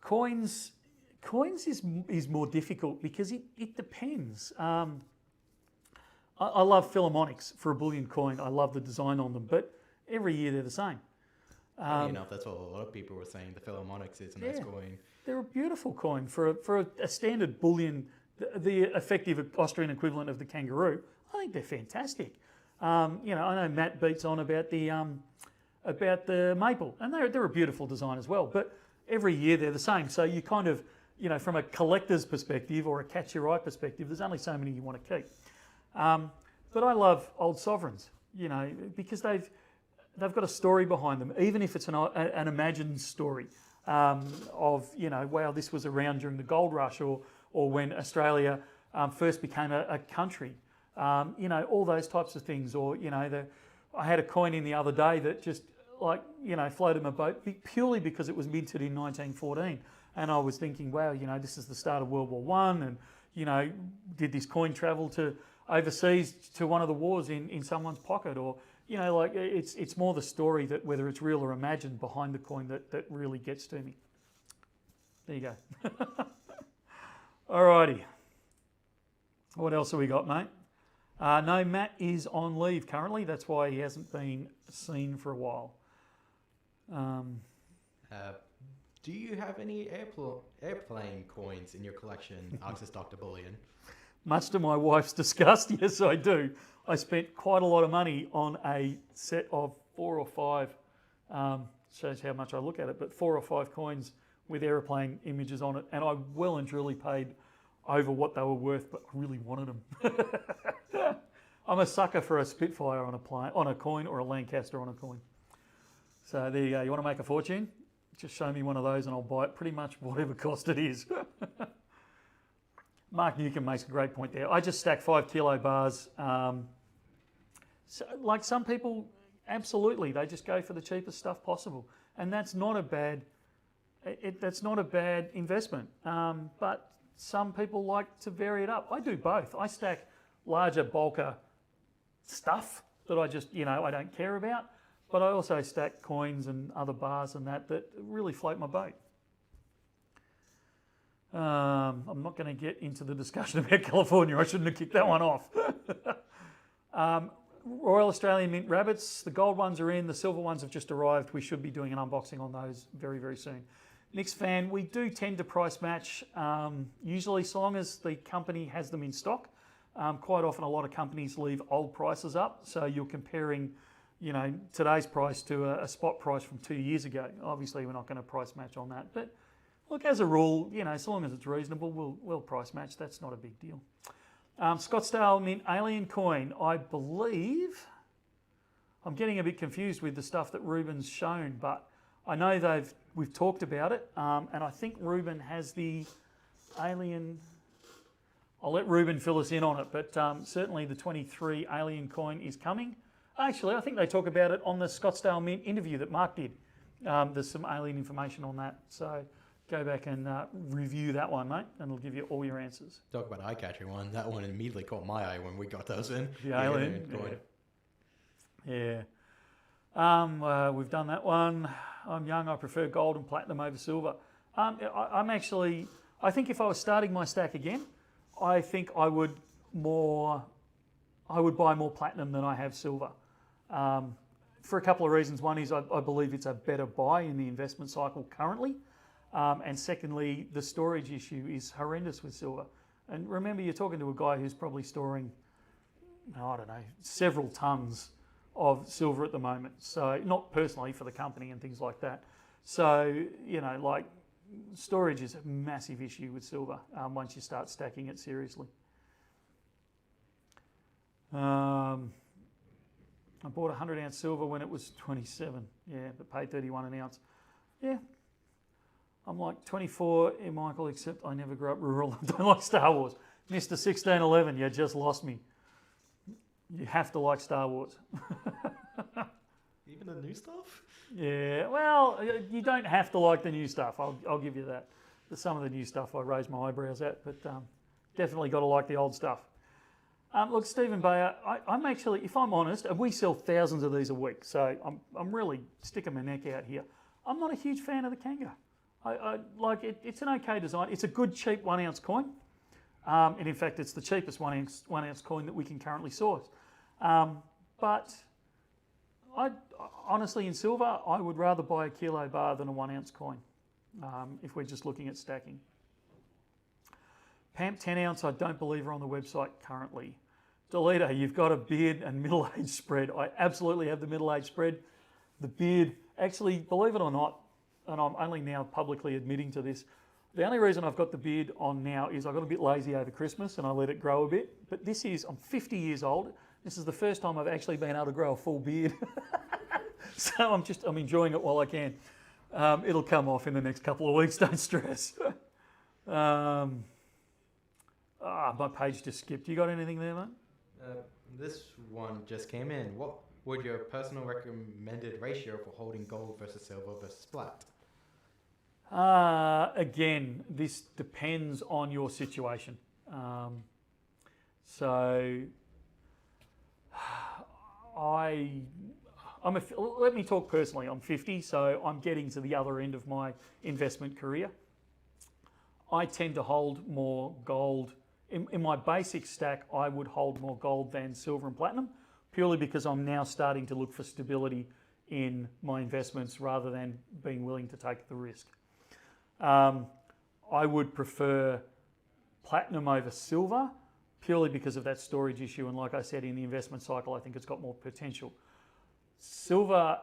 Coins is more difficult because it depends. I love Philharmonics for a bullion coin. I love the design on them, but every year they're the same. Funny enough, that's what a lot of people were saying. The Philharmonics is a nice coin. They're a beautiful coin for a standard bullion, the effective Austrian equivalent of the kangaroo. I think they're fantastic. You know, I know Matt beats on about the maple, and they're a beautiful design as well. But every year they're the same. So you kind of, you know, from a collector's perspective or a catch your eye perspective, there's only so many you want to keep. But I love old sovereigns, you know, because they've got a story behind them, even if it's an imagined story of, you know, wow, this was around during the gold rush, or when Australia first became a country. You know, all those types of things. Or, you know, I had a coin in the other day that just, like, you know, floated my boat purely because it was minted in 1914. And I was thinking, wow, you know, this is the start of World War One, and, you know, did this coin travel to overseas to one of the wars in someone's pocket? Or, you know, like, it's more the story, that whether it's real or imagined, behind the coin that really gets to me. There you go. Alrighty. What else have we got, mate? No, Matt is on leave currently. That's why he hasn't been seen for a while. Do you have any airplane coins in your collection? Asks Dr. Bullion. Much to my wife's disgust, yes, I do. I spent quite a lot of money on a set of 4 or 5, shows how much I look at it, but 4 or 5 coins with aeroplane images on it, and I well and truly paid over what they were worth, but I really wanted them. I'm a sucker for a Spitfire on a coin, or a Lancaster on a coin. So there you go. You want to make a fortune? Just show me one of those and I'll buy it pretty much whatever cost it is. Mark Newcomb makes a great point there. I just stack 5 kilo bars. So, like some people, absolutely, they just go for the cheapest stuff possible, and that's not a bad. That's not a bad investment. But some people like to vary it up. I do both. I stack larger, bulker stuff that I just, you know, I don't care about, but I also stack coins and other bars and that really float my boat. I'm not going to get into the discussion about California. I shouldn't have kicked that one off. Royal Australian Mint Rabbits, the gold ones are in, the silver ones have just arrived. We should be doing an unboxing on those very, very soon. Nick's fan, we do tend to price match, usually so long as the company has them in stock. Quite often a lot of companies leave old prices up, so you're comparing, you know, today's price to a spot price from 2 years ago. Obviously we're not going to price match on that, but look, as a rule, you know, so long as it's reasonable, we'll price match. That's not a big deal. Scottsdale Mint Alien Coin, I believe, I'm getting a bit confused with the stuff that Ruben's shown, but I know we've talked about it, and I think Ruben has the Alien. I'll let Ruben fill us in on it, but certainly the 23 Alien Coin is coming. Actually, I think they talk about it on the Scottsdale Mint interview that Mark did. There's some alien information on that, so go back and review that one, mate, and it'll give you all your answers. Talk about eye-catching one. That one immediately caught my eye when we got those in. The alien. Yeah. We've done that one. I'm young. I prefer gold and platinum over silver. I think if I was starting my stack again, I think I would buy more platinum than I have silver. For a couple of reasons. One is I believe it's a better buy in the investment cycle currently. And secondly, the storage issue is horrendous with silver. And remember, you're talking to a guy who's probably storing, I don't know, several tons of silver at the moment. So not personally, for the company and things like that. So, storage is a massive issue with silver once you start stacking it seriously. I bought 100 ounce silver when it was 27, but paid 31 an ounce. Yeah, I'm like 24, Michael, except I never grew up rural. I don't like Star Wars. Mr. 1611, you just lost me. You have to like Star Wars. Even the new stuff? Yeah, well, you don't have to like the new stuff. I'll give you that. Some of the new stuff I raise my eyebrows at, but definitely got to like the old stuff. Look, Stephen Bayer, I'm actually, if I'm honest, and we sell thousands of these a week, so I'm really sticking my neck out here. I'm not a huge fan of the Kanga. I like it. It's an okay design. It's a good, cheap 1 ounce coin. And in fact, it's the cheapest one ounce coin that we can currently source. But honestly, in silver, I would rather buy a kilo bar than a 1 ounce coin, if we're just looking at stacking. PAMP 10 ounce, I don't believe are on the website currently. Delita, you've got a beard and middle-age spread. I absolutely have the middle-age spread. The beard, actually, believe it or not, and I'm only now publicly admitting to this, the only reason I've got the beard on now is I got a bit lazy over Christmas and I let it grow a bit. But I'm 50 years old. This is the first time I've actually been able to grow a full beard. So I'm enjoying it while I can. It'll come off in the next couple of weeks, don't stress. My page just skipped. You got anything there, mate? This one just came in. What would your personal recommended ratio for holding gold versus silver versus plat? Again, this depends on your situation. Let me talk personally. I'm 50, so I'm getting to the other end of my investment career. I tend to hold more gold. In my basic stack, I would hold more gold than silver and platinum, purely because I'm now starting to look for stability in my investments rather than being willing to take the risk. I would prefer platinum over silver, purely because of that storage issue. And like I said, in the investment cycle, I think it's got more potential. Silver,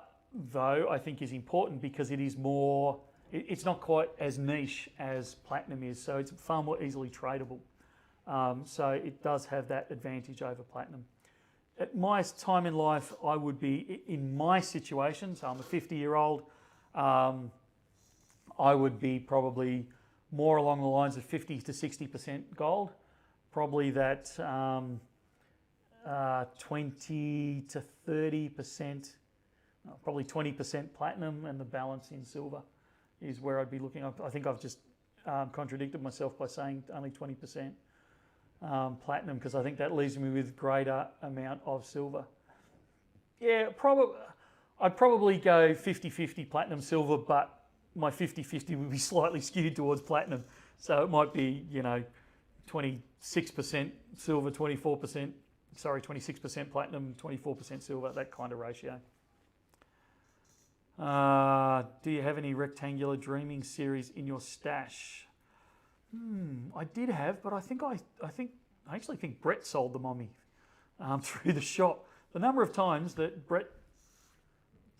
though, I think is important because it is more, it's not quite as niche as platinum is, so it's far more easily tradable. So it does have that advantage over platinum. At my time in life, I would be, in my situation, so I'm a 50-year-old, I would be probably more along the lines of 50 to 60% gold, probably that 20 to 30%, probably 20% platinum, and the balance in silver is where I'd be looking. I think I've just contradicted myself by saying only 20% platinum, because I think that leaves me with greater amount of silver. Yeah, I'd probably go 50-50 platinum silver, but my 50-50 would be slightly skewed towards platinum. So it might be, 26% silver, 26% platinum, 24% silver, that kind of ratio. Do you have any rectangular dreaming series in your stash? I did have, but I actually think Brett sold them on me through the shop. The number of times that Brett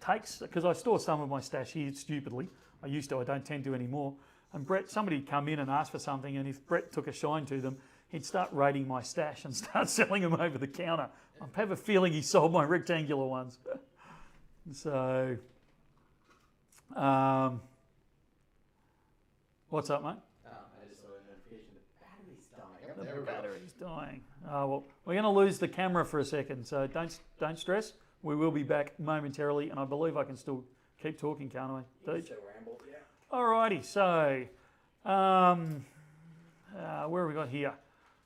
takes, because I store some of my stash here stupidly. I used to, I don't tend to anymore. And somebody would come in and ask for something, and if Brett took a shine to them, he'd start raiding my stash and start selling them over the counter. I have a feeling he sold my rectangular ones. So, what's up, mate? I just saw a notification. The battery's dying. The battery's dying. Well, we're going to lose the camera for a second, so don't stress. We will be back momentarily, and I believe I can still keep talking, can't I? Ramble, yeah. Alrighty, so where have we got here?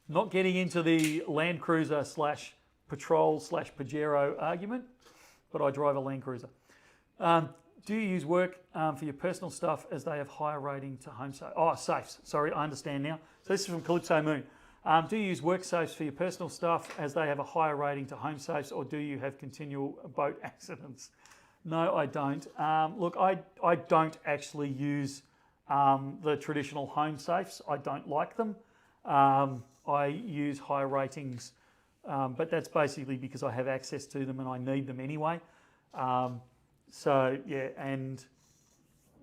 Not getting into the Land Cruiser / Patrol / Pajero argument, but I drive a Land Cruiser. Do you use work for your personal stuff as they have higher rating to home safe? Oh, safes. Sorry, I understand now. So this is from Calypso Moon. Do you use work safes for your personal stuff as they have a higher rating to home safes, or do you have continual boat accidents? No, I don't. Look, I don't actually use the traditional home safes. I don't like them. I use higher ratings, but that's basically because I have access to them and I need them anyway. So yeah, and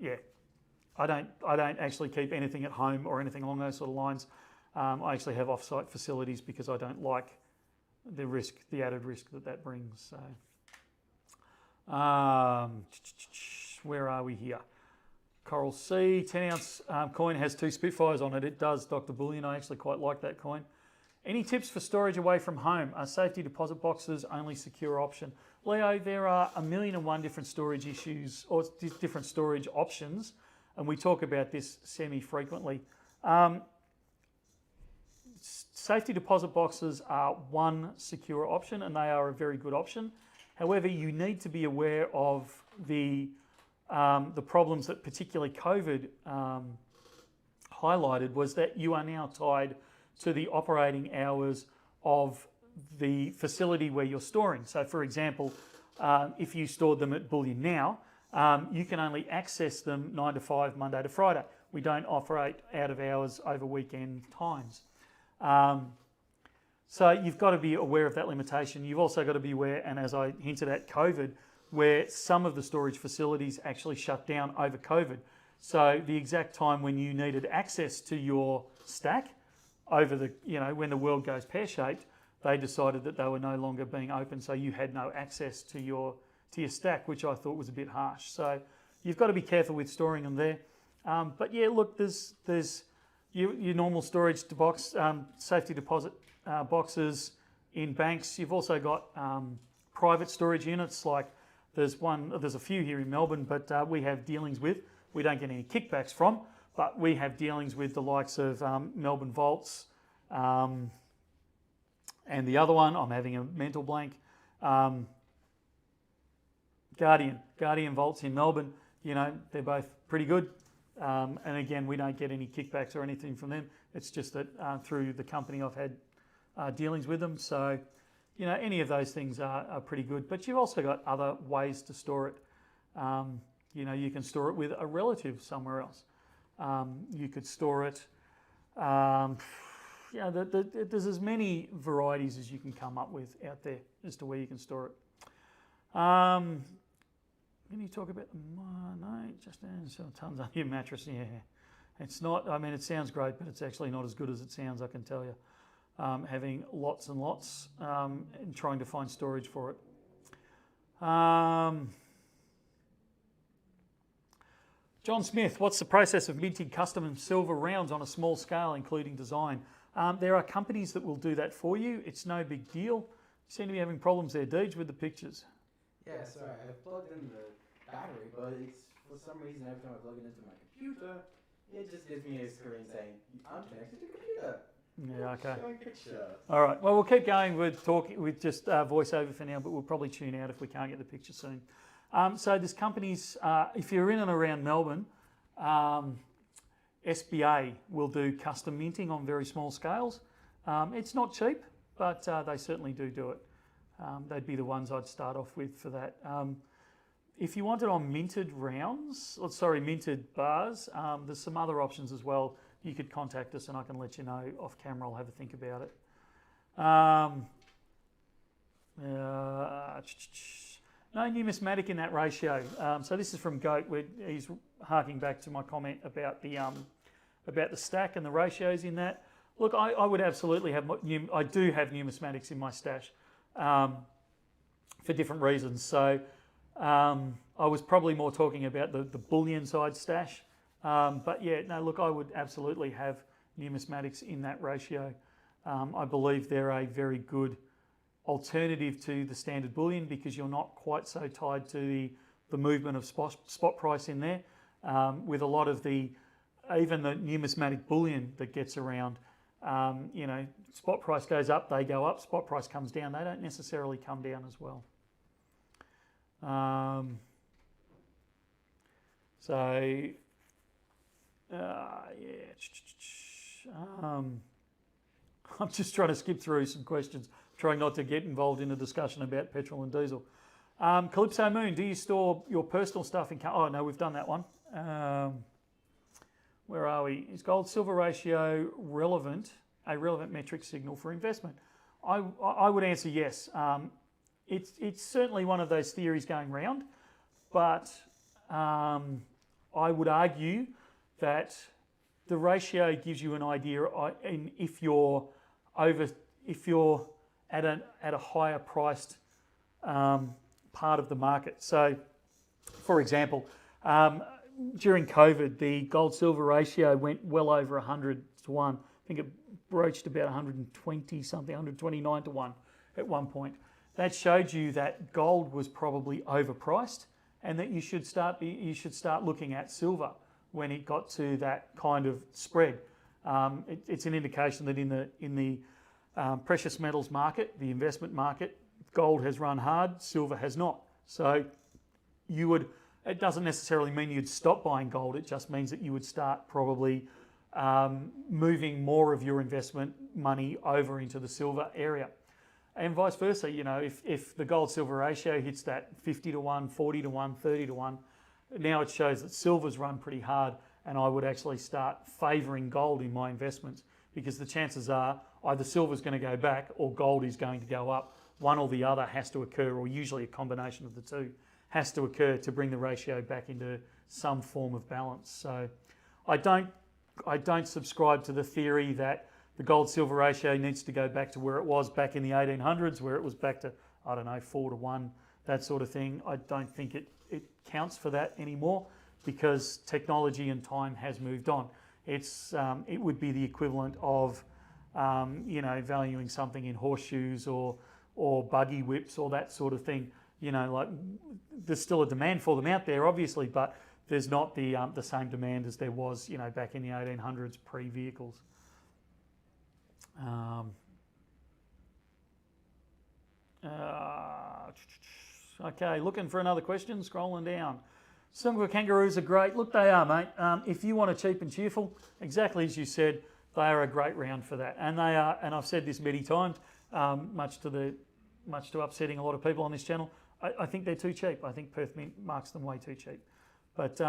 yeah, I don't actually keep anything at home or anything along those sort of lines. I actually have off-site facilities because I don't like the risk, the added risk that brings. So, where are we here? Coral Sea, 10-ounce coin has 2 Spitfires on it. It does, Dr. Bullion. I actually quite like that coin. Any tips for storage away from home? Are safety deposit boxes only secure option? Leo, there are 1,000,001 different storage issues or different storage options, and we talk about this semi-frequently. Safety deposit boxes are one secure option, and they are a very good option. However, you need to be aware of the problems that particularly COVID highlighted, was that you are now tied to the operating hours of the facility where you're storing. So for example, if you stored them at Bullion Now, you can only access them 9 to 5, Monday to Friday. We don't operate out of hours over weekend times. So you've got to be aware of that limitation. You've also got to be aware, and as I hinted at, COVID, where some of the storage facilities actually shut down over COVID. So the exact time when you needed access to your stack over the, when the world goes pear-shaped, they decided that they were no longer being open, so you had no access to your stack, which I thought was a bit harsh. So you've got to be careful with storing them there. But yeah, look, there's your normal storage box, safety deposit boxes in banks. You've also got private storage units, like there's a few here in Melbourne, but we have dealings with. We don't get any kickbacks from, but we have dealings with the likes of Melbourne Vaults, and the other one, I'm having a mental blank, Guardian Vaults in Melbourne. They're both pretty good. And again, we don't get any kickbacks or anything from them. It's just that through the company I've had dealings with them. So, any of those things are pretty good. But you've also got other ways to store it. You can store it with a relative somewhere else. You could store it. There's as many varieties as you can come up with out there as to where you can store it. Can you talk about no, just tons on your mattress? Yeah, it's not. I mean, it sounds great, but it's actually not as good as it sounds. I can tell you. Having lots and lots and trying to find storage for it. John Smith, what's the process of minting custom and silver rounds on a small scale, including design? There are companies that will do that for you. It's no big deal. You seem to be having problems there, Deej, with the pictures. Yeah, sorry, I've plugged in the battery, but it's, for some reason, every time I plug it into my computer, it just gives me a screen saying, I'm connected to the computer. Yeah, okay. Showing picture. All right, well, we'll keep going with talking with just voiceover for now, but we'll probably tune out if we can't get the picture soon. So there's companies, if you're in and around Melbourne, SBA will do custom minting on very small scales. It's not cheap, but they certainly do it. They'd be the ones I'd start off with for that. If you want it on minted minted bars, there's some other options as well. You could contact us and I can let you know off camera. I'll have a think about it. No numismatic in that ratio. So this is from Goat, where he's harking back to my comment about the stack and the ratios in that. Look, I would absolutely have. I do have numismatics in my stash for different reasons. So I was probably more talking about the bullion side stash. But yeah, no. Look, I would absolutely have numismatics in that ratio. I believe they're a very good alternative to the standard bullion because you're not quite so tied to the movement of spot price in there. With a lot of even the numismatic bullion that gets around, spot price goes up, they go up. Spot price comes down, they don't necessarily come down as well. So, I'm just trying to skip through some questions, trying not to get involved in a discussion about petrol and diesel. Calypso Moon, do you store your personal stuff in... Oh, no, we've done that one. Where are we? Is gold-silver ratio a relevant metric signal for investment? I would answer yes. It's certainly one of those theories going round, but I would argue that the ratio gives you an idea if you're at a higher priced part of the market. So, for example, during COVID, the gold-silver ratio went well over 100 to 1. I think it broached about 120 something, 129 to 1 at one point. That showed you that gold was probably overpriced, and that you should start looking at silver when it got to that kind of spread. It's an indication that in the precious metals market, the investment market, gold has run hard, silver has not. So it doesn't necessarily mean you'd stop buying gold. It just means that you would start probably moving more of your investment money over into the silver area. And vice versa, if the gold-silver ratio hits that 50 to 1, 40 to 1, 30 to 1, now it shows that silver's run pretty hard, and I would actually start favouring gold in my investments, because the chances are either silver's going to go back or gold is going to go up. One or the other has to occur, or usually a combination of the two has to occur to bring the ratio back into some form of balance. So I don't subscribe to the theory that the gold-silver ratio needs to go back to where it was back in the 1800s, where it was back to, 4 to 1, that sort of thing. I don't think it counts for that anymore, because technology and time has moved on. It would be the equivalent of, valuing something in horseshoes or buggy whips or that sort of thing. There's still a demand for them out there, obviously, but there's not the same demand as there was, back in the 1800s pre-vehicles. Okay, looking for another question, scrolling down. Silver kangaroos are great. Look, they are, mate. If you want a cheap and cheerful, exactly as you said, they are a great round for that. And they are, and I've said this many times, much to upsetting a lot of people on this channel, I think they're too cheap. I think Perth Mint marks them way too cheap. But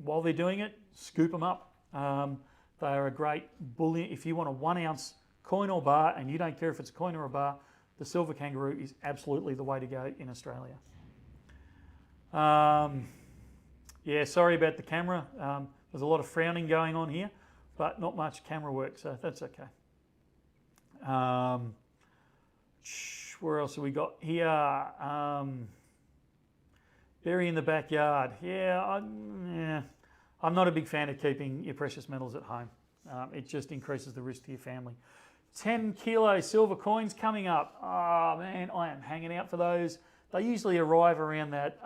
while they're doing it, scoop them up. They are a great bullion. If you want a 1 ounce coin or bar, and you don't care if it's a coin or a bar, the silver kangaroo is absolutely the way to go in Australia. Yeah, sorry about the camera. There's a lot of frowning going on here, but not much camera work, so that's okay. Where else have we got here? Berry in the backyard. I'm not a big fan of keeping your precious metals at home. It just increases the risk to your family. 10 kilo silver coins coming up. Oh man, I am hanging out for those. They usually arrive around that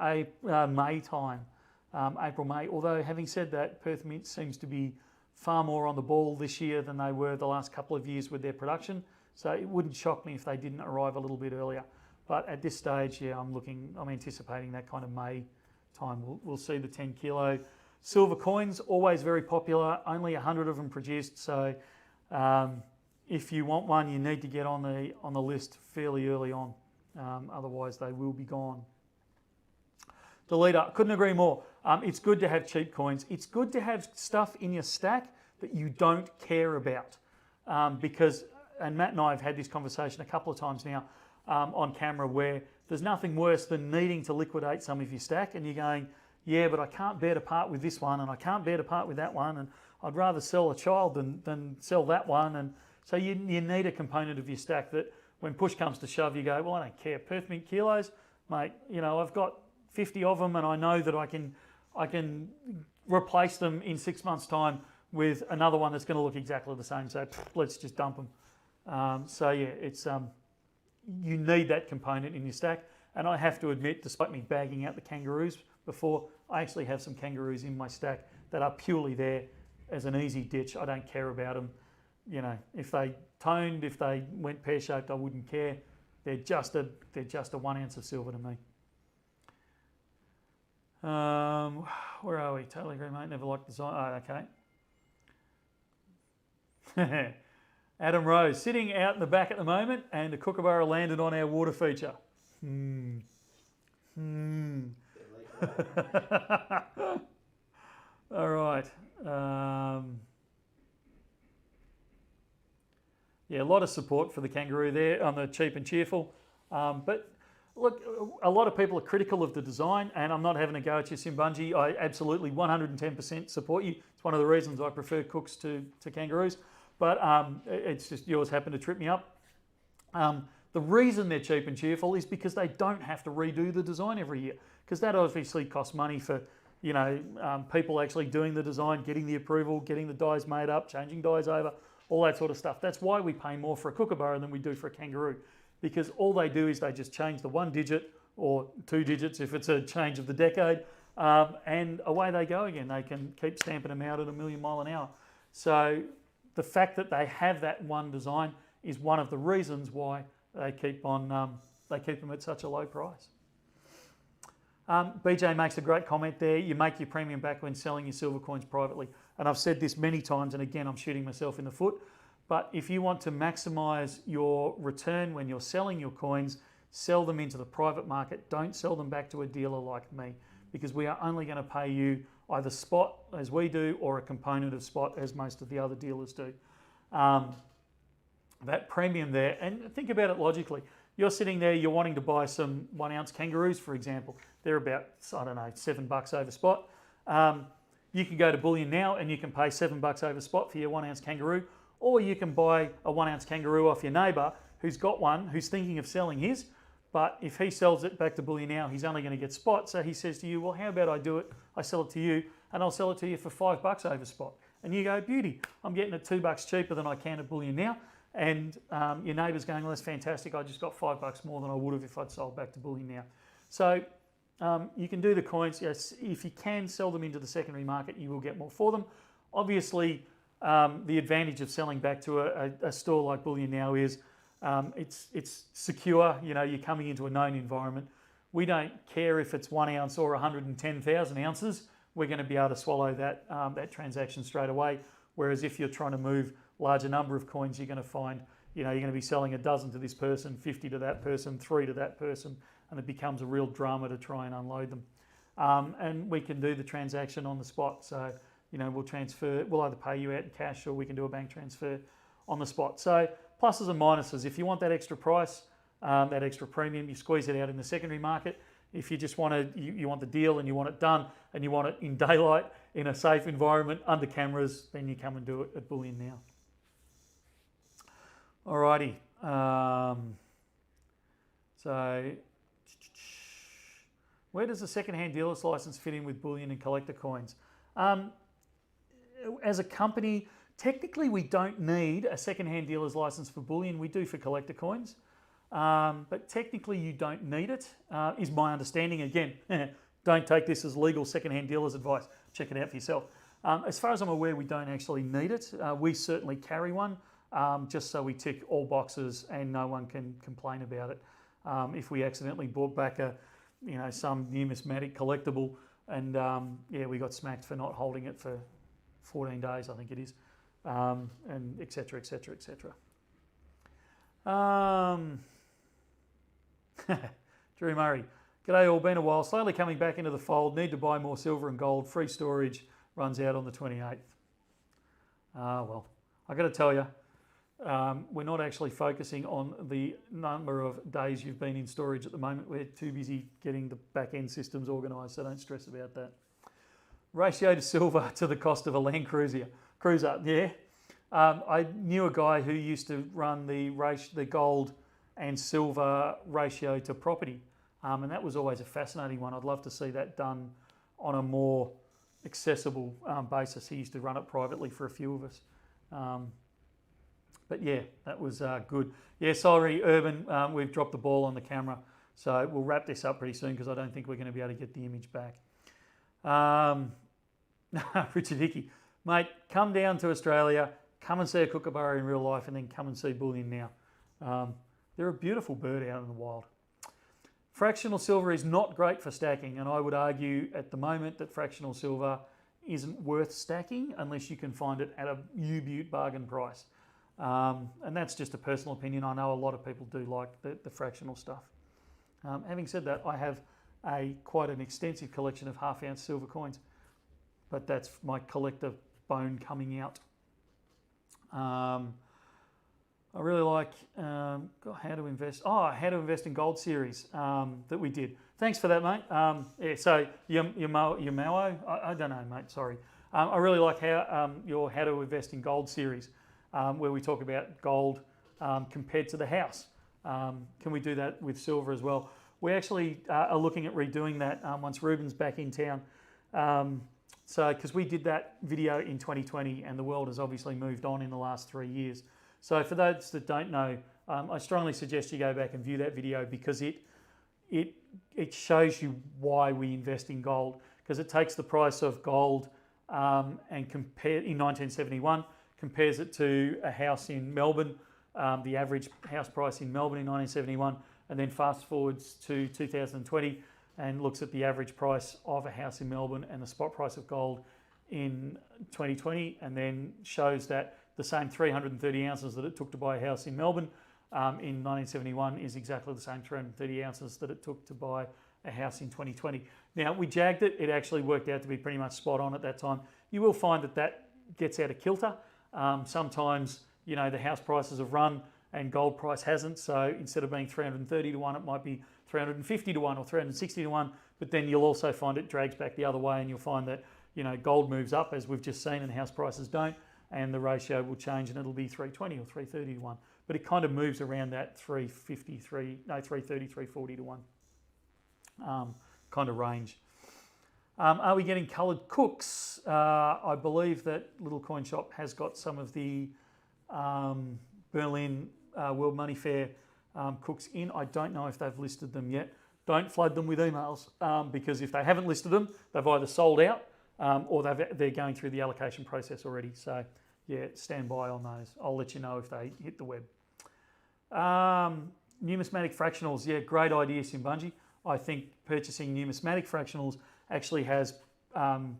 May time, April, May. Although having said that, Perth Mint seems to be far more on the ball this year than they were the last couple of years with their production. So it wouldn't shock me if they didn't arrive a little bit earlier. But at this stage, I'm anticipating that kind of May time. We'll see the 10 kilo. Silver coins, always very popular, only 100 of them produced. So if you want one, you need to get on the list fairly early on. Otherwise, they will be gone. The leader, couldn't agree more. It's good to have cheap coins. It's good to have stuff in your stack that you don't care about. Because, and Matt and I have had this conversation a couple of times now on camera, where there's nothing worse than needing to liquidate some of your stack and you're going, yeah, but I can't bear to part with this one and I can't bear to part with that one, and I'd rather sell a child than sell that one. And so you need a component of your stack that when push comes to shove, you go, well, I don't care. Perth Mint kilos, mate, I've got 50 of them and I know that I can replace them in 6 months' time with another one that's going to look exactly the same. So let's just dump them. It's you need that component in your stack. And I have to admit, despite me bagging out the kangaroos before, I actually have some kangaroos in my stack that are purely there as an easy ditch. I don't care about them. If they toned, if they went pear-shaped, I wouldn't care. They're just a 1 ounce of silver to me. Where are we? Totally agree, mate. Never liked design. Oh, okay. Adam Rose, sitting out in the back at the moment, and a kookaburra landed on our water feature. All right. Yeah, a lot of support for the kangaroo there on the cheap and cheerful. But look, a lot of people are critical of the design, and I'm not having a go at you, Simbunji. I absolutely 110% support you. It's one of the reasons I prefer cooks to kangaroos. But it's just yours happened to trip me up. The reason they're cheap and cheerful is because they don't have to redo the design every year, because that obviously costs money for people actually doing the design, getting the approval, getting the dyes made up, changing dyes over, all that sort of stuff. That's why we pay more for a kookaburra than we do for a kangaroo, because all they do is they just change the 1 digit or 2 digits if it's a change of the decade, and away they go again. They can keep stamping them out at 1,000,000 miles an hour. So the fact that they have that one design is one of the reasons why they keep them at such a low price. BJ makes a great comment there. You make your premium back when selling your silver coins privately. And I've said this many times, and again, I'm shooting myself in the foot. But if you want to maximise your return when you're selling your coins, sell them into the private market. Don't sell them back to a dealer like me, because we are only going to pay you either spot, as we do, or a component of spot, as most of the other dealers do. That premium there, and think about it logically. You're sitting there, you're wanting to buy some 1 ounce kangaroos, for example. They're about, I don't know, $7 over spot. You can go to Bullion Now and you can pay $7 over spot for your 1 ounce kangaroo, or you can buy a 1 ounce kangaroo off your neighbour who's got one, who's thinking of selling his, but if he sells it back to Bullion Now, he's only going to get spot. So he says to you, well, how about I do it, I sell it to you, and I'll sell it to you for $5 over spot. And you go, beauty, I'm getting it $2 cheaper than I can at Bullion Now. And your neighbour's going, well, that's fantastic, I just got $5 more than I would have if I'd sold back to Bullion Now. So you can do the coins. Yes, if you can sell them into the secondary market, you will get more for them. Obviously, the advantage of selling back to a store like Bullion Now is it's secure. You're coming into a known environment. We don't care if it's 1 ounce or 110,000 ounces. We're going to be able to swallow that transaction straight away. Whereas if you're trying to move larger number of coins, you're going to find, you're going to be selling a dozen to this person, 50 to that person, 3 to that person, and it becomes a real drama to try and unload them. And we can do the transaction on the spot. So, we'll either pay you out in cash or we can do a bank transfer on the spot. So pluses and minuses. If you want that extra price, that extra premium, you squeeze it out in the secondary market. If you just want you want the deal and you want it done and you want it in daylight, in a safe environment, under cameras, then you come and do it at Bullion Now. Alrighty. So, where does the second-hand dealer's license fit in with bullion and collector coins? As a company, technically we don't need a second-hand dealer's license for bullion. We do for collector coins. But technically you don't need it, is my understanding. Again, don't take this as legal second-hand dealer's advice. Check it out for yourself. As far as I'm aware, we don't actually need it. We certainly carry one, just so we tick all boxes and no one can complain about it. If we accidentally bought back some numismatic collectible and we got smacked for not holding it for 14 days, I think it is, and et cetera, et cetera, et cetera. Drew Murray, g'day all, been a while, slowly coming back into the fold, need to buy more silver and gold, free storage runs out on the 28th. Well, I got to tell you, we're not actually focusing on the number of days you've been in storage at the moment. We're too busy getting the back-end systems organised, so don't stress about that. Ratio to silver to the cost of a Land Cruiser, yeah. I knew a guy who used to run the gold and silver ratio to property, and that was always a fascinating one. I'd love to see that done on a more accessible basis. He used to run it privately for a few of us. But yeah, that was good. Yeah, sorry, Urban, we've dropped the ball on the camera. So we'll wrap this up pretty soon because I don't think we're going to be able to get the image back. Richard Hickey, mate, come down to Australia, come and see a kookaburra in real life and then come and see Bullion Now. They're a beautiful bird out in the wild. Fractional silver is not great for stacking, and I would argue at the moment that fractional silver isn't worth stacking unless you can find it at a U-Butte bargain price. And that's just a personal opinion. I know a lot of people do like the fractional stuff. Having said that, I have quite an extensive collection of half-ounce silver coins, but that's my collector bone coming out. I really like how to invest. Oh, how to invest in gold series that we did. Thanks for that, mate. Yeah, so your Mao, I don't know, mate. Sorry. I really like your how to invest in gold series, where we talk about gold compared to the house. Can we do that with silver as well? We actually are looking at redoing that once Ruben's back in town. So, because we did that video in 2020, and the world has obviously moved on in the last 3 years. So, for those that don't know, I strongly suggest you go back and view that video, because it shows you why we invest in gold. Because it takes the price of gold and in 1971, compares it to a house in Melbourne, the average house price in Melbourne in 1971, and then fast forwards to 2020 and looks at the average price of a house in Melbourne and the spot price of gold in 2020, and then shows that the same 330 ounces that it took to buy a house in Melbourne in 1971 is exactly the same 330 ounces that it took to buy a house in 2020. Now, we jagged it. It actually worked out to be pretty much spot on at that time. You will find that gets out of kilter. Sometimes, the house prices have run and gold price hasn't. So instead of being 330 to 1, it might be 350 to 1 or 360 to 1. But then you'll also find it drags back the other way, and you'll find that, gold moves up, as we've just seen, and house prices don't. And the ratio will change, and it'll be 320 or 330 to 1. But it kind of moves around that 330, 340 to 1 kind of range. Are we getting coloured cooks? I believe that Little Coin Shop has got some of the Berlin World Money Fair cooks in. I don't know if they've listed them yet. Don't flood them with emails, because if they haven't listed them, they've either sold out or they're going through the allocation process already. So, yeah, stand by on those. I'll let you know if they hit the web. Numismatic fractionals, yeah, great idea, Simbunji. I think purchasing numismatic fractionals actually has that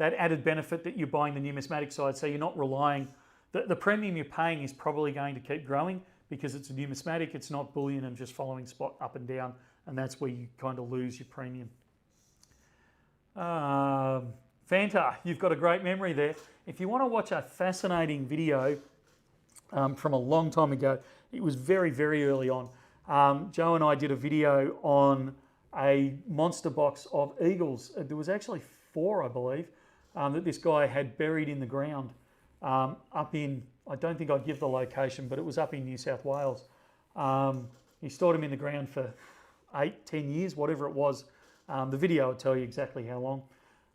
added benefit that you're buying the numismatic side, so you're not relying. The premium you're paying is probably going to keep growing because it's a numismatic. It's not bullion and just following spot up and down, and that's where you kind of lose your premium. Fanta, you've got a great memory there. If you want to watch a fascinating video from a long time ago, it was very, very early on. Joe and I did a video on a monster box of eagles. There was actually 4, I believe, that this guy had buried in the ground up in, I don't think I'd give the location, but it was up in New South Wales. He stored them in the ground for 8, 10 years, whatever it was. The video will tell you exactly how long.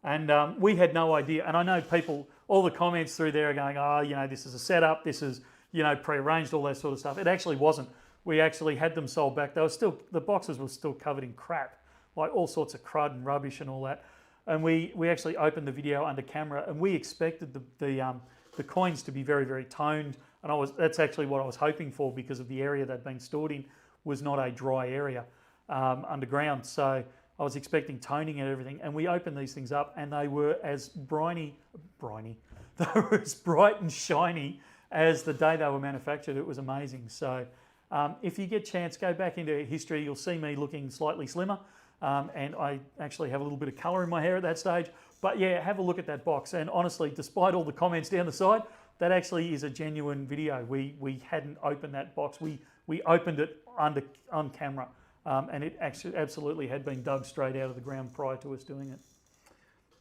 And we had no idea. And I know people, all the comments through there are going, oh, this is a setup, this is, pre-arranged, all that sort of stuff. It actually wasn't. We actually had them sold back. The boxes were still covered in crap, like all sorts of crud and rubbish and all that. And we actually opened the video under camera, and we expected the coins to be very, very toned. And that's actually what I was hoping for, because of the area they'd been stored in was not a dry area underground. So I was expecting toning and everything. And we opened these things up, and they were as they were as bright and shiny as the day they were manufactured. It was amazing. So if you get a chance, go back into history. You'll see me looking slightly slimmer. And I actually have a little bit of colour in my hair at that stage. But yeah, have a look at that box. And honestly, despite all the comments down the side, that actually is a genuine video. We hadn't opened that box. We opened it on camera. And it actually absolutely had been dug straight out of the ground prior to us doing it.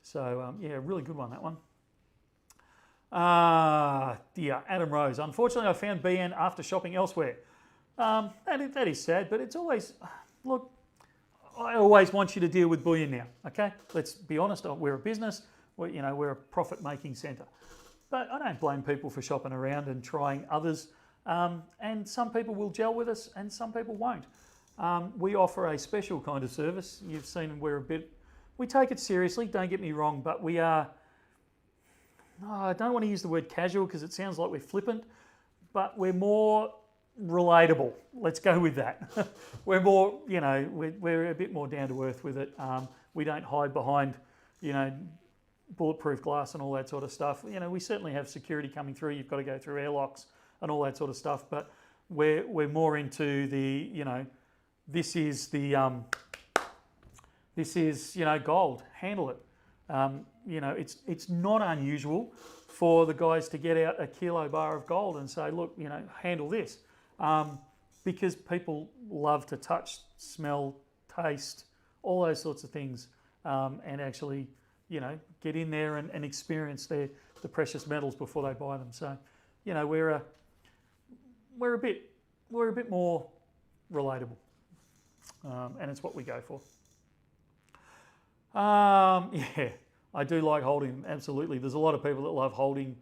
So yeah, really good one, that one. Dear Adam Rose. Unfortunately, I found BN after shopping elsewhere. That is sad, but it's always, look, I always want you to deal with Bullion Now, okay? Let's be honest, we're a business, we're a profit-making centre. But I don't blame people for shopping around and trying others. And some people will gel with us and some people won't. We offer a special kind of service. You've seen we take it seriously, don't get me wrong, but we are, I don't want to use the word casual because it sounds like we're flippant, but we're more relatable. Let's go with that. We're more, we're a bit more down to earth with it. We don't hide behind, bulletproof glass and all that sort of stuff. We certainly have security coming through. You've got to go through airlocks and all that sort of stuff. But we're more into the, this is gold. Handle it. It's not unusual for the guys to get out a kilo bar of gold and say, look, handle this. Because people love to touch, smell, taste, all those sorts of things, and actually, get in there and experience the precious metals before they buy them. So, we're a bit more relatable, and it's what we go for. Yeah, I do like holding them. Absolutely, there's a lot of people that love holding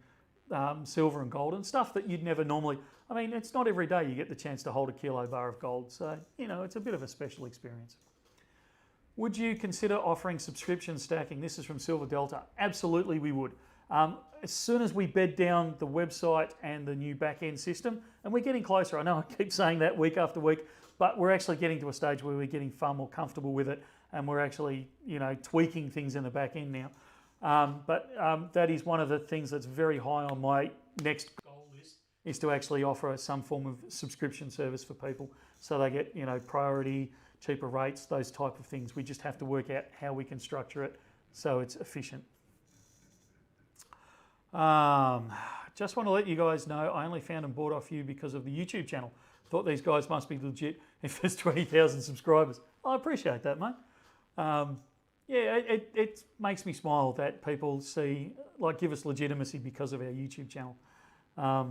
silver and gold and stuff that you'd never normally. I mean, it's not every day you get the chance to hold a kilo bar of gold, so it's a bit of a special experience. Would you consider offering subscription stacking? This is from Silver Delta. Absolutely, we would. As soon as we bed down the website and the new back-end system, and we're getting closer. I know I keep saying that week after week, but we're actually getting to a stage where we're getting far more comfortable with it, and we're actually, tweaking things in the back end now. But that is one of the things that's very high on my next goal list, is to actually offer some form of subscription service for people, so they get, priority, cheaper rates, those type of things. We just have to work out how we can structure it so it's efficient. Just want to let you guys know, I only found and bought off you because of the YouTube channel. Thought these guys must be legit if there's 20,000 subscribers. I appreciate that, mate. It makes me smile that people give us legitimacy because of our YouTube channel. I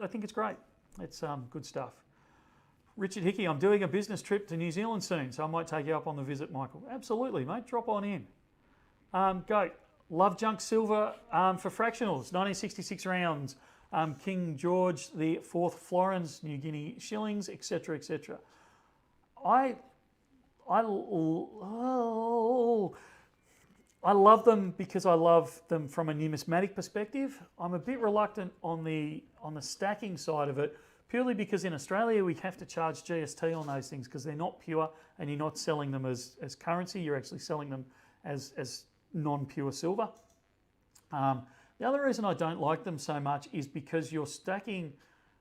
think it's great. It's good stuff. Richard Hickey, I'm doing a business trip to New Zealand soon, so I might take you up on the visit, Michael. Absolutely, mate. Drop on in. Goat, love junk silver for fractionals, 1966 rounds, King George the Fourth florins, New Guinea shillings, etc., etc. I love them because I love them from a numismatic perspective. I'm a bit reluctant on the stacking side of it, purely because in Australia we have to charge GST on those things because they're not pure, and you're not selling them as currency. You're actually selling them as non-pure silver. The other reason I don't like them so much is because you're stacking,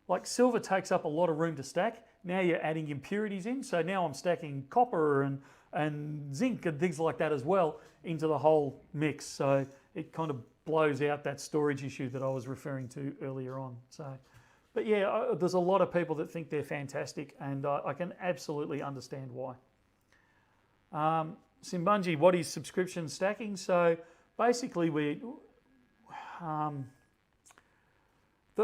like silver takes up a lot of room to stack. Now you're adding impurities in, so now I'm stacking copper and zinc and things like that as well into the whole mix. So it kind of blows out that storage issue that I was referring to earlier on. So, but yeah, there's a lot of people that think they're fantastic, and I can absolutely understand why. Simbunji, what is subscription stacking? So basically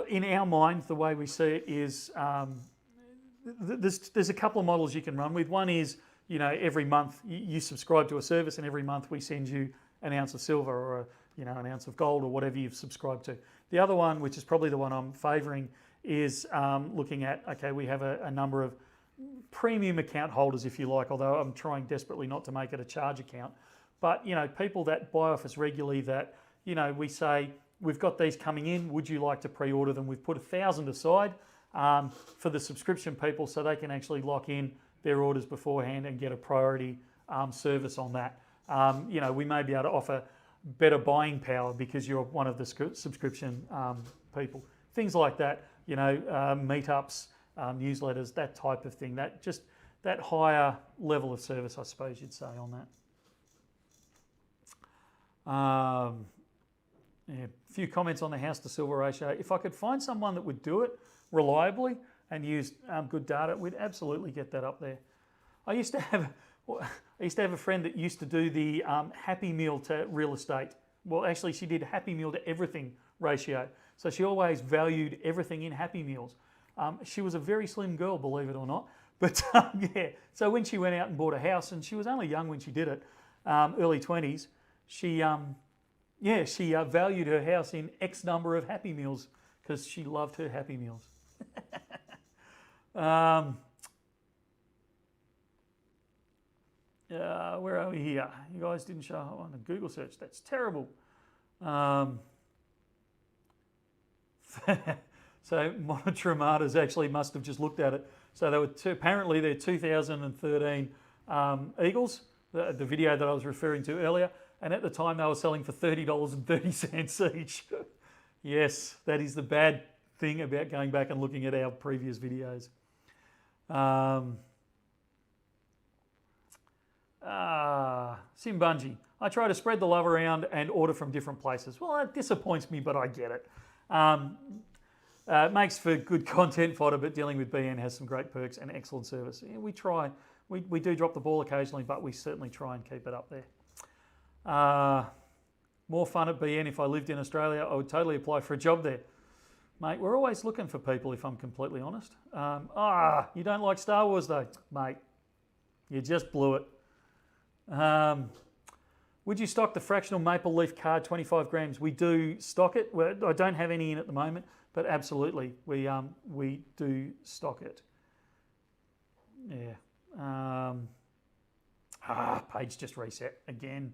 in our mind, the way we see it is there's a couple of models you can run with. One is, every month you subscribe to a service, and every month we send you an ounce of silver or an ounce of gold or whatever you've subscribed to. The other one, which is probably the one I'm favouring, is looking at, okay, we have a number of premium account holders, if you like, although I'm trying desperately not to make it a charge account. But, people that buy off us regularly that, we say, we've got these coming in, would you like to pre-order them? We've put 1,000 aside for the subscription people so they can actually lock in their orders beforehand and get a priority service on that. We may be able to offer better buying power because you're one of the subscription people. Things like that, meetups, newsletters, that type of thing. That higher level of service, I suppose you'd say, on that. Yeah, a few comments on the house to silver ratio. If I could find someone that would do it reliably and use good data, we'd absolutely get that up there. I used to have a friend that used to do the Happy Meal to real estate. Well, actually, she did Happy Meal to everything ratio. So she always valued everything in Happy Meals. She was a very slim girl, believe it or not. But yeah, so when she went out and bought a house, and she was only young when she did it, early 20s, she valued her house in X number of Happy Meals because she loved her Happy Meals. Where are we here? You guys didn't show up on the Google search. That's terrible. So Monotrematas actually must have just looked at it. So they were apparently they're 2013 Eagles, the video that I was referring to earlier, and at the time they were selling for $30.30 each. Yes, that is the bad thing about going back and looking at our previous videos. Simbungi. I try to spread the love around and order from different places. Well, that disappoints me, but I get it. It makes for good content fodder, but dealing with BN has some great perks and excellent service. Yeah, we try. We do drop the ball occasionally, but we certainly try and keep it up there. More fun at BN. If I lived in Australia, I would totally apply for a job there. Mate, we're always looking for people, if I'm completely honest. You don't like Star Wars though? Mate, you just blew it. Would you stock the fractional maple leaf card 25 grams? We do stock it. I don't have any in at the moment, but absolutely, we do stock it. Yeah. Page just reset again.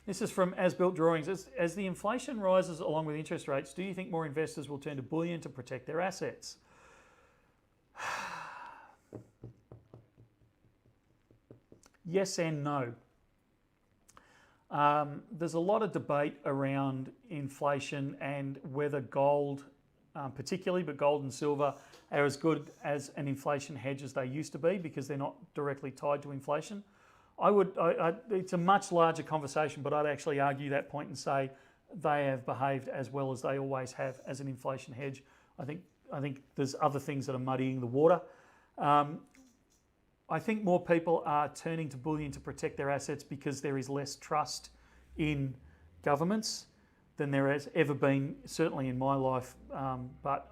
This is from As Built Drawings. As the inflation rises along with interest rates, do you think more investors will turn to bullion to protect their assets? Yes and no. There's a lot of debate around inflation and whether gold, particularly, but gold and silver are as good as an inflation hedge as they used to be because they're not directly tied to inflation. It's a much larger conversation, but I'd actually argue that point and say they have behaved as well as they always have as an inflation hedge. I think there's other things that are muddying the water. I think more people are turning to bullion to protect their assets because there is less trust in governments than there has ever been, certainly in my life, but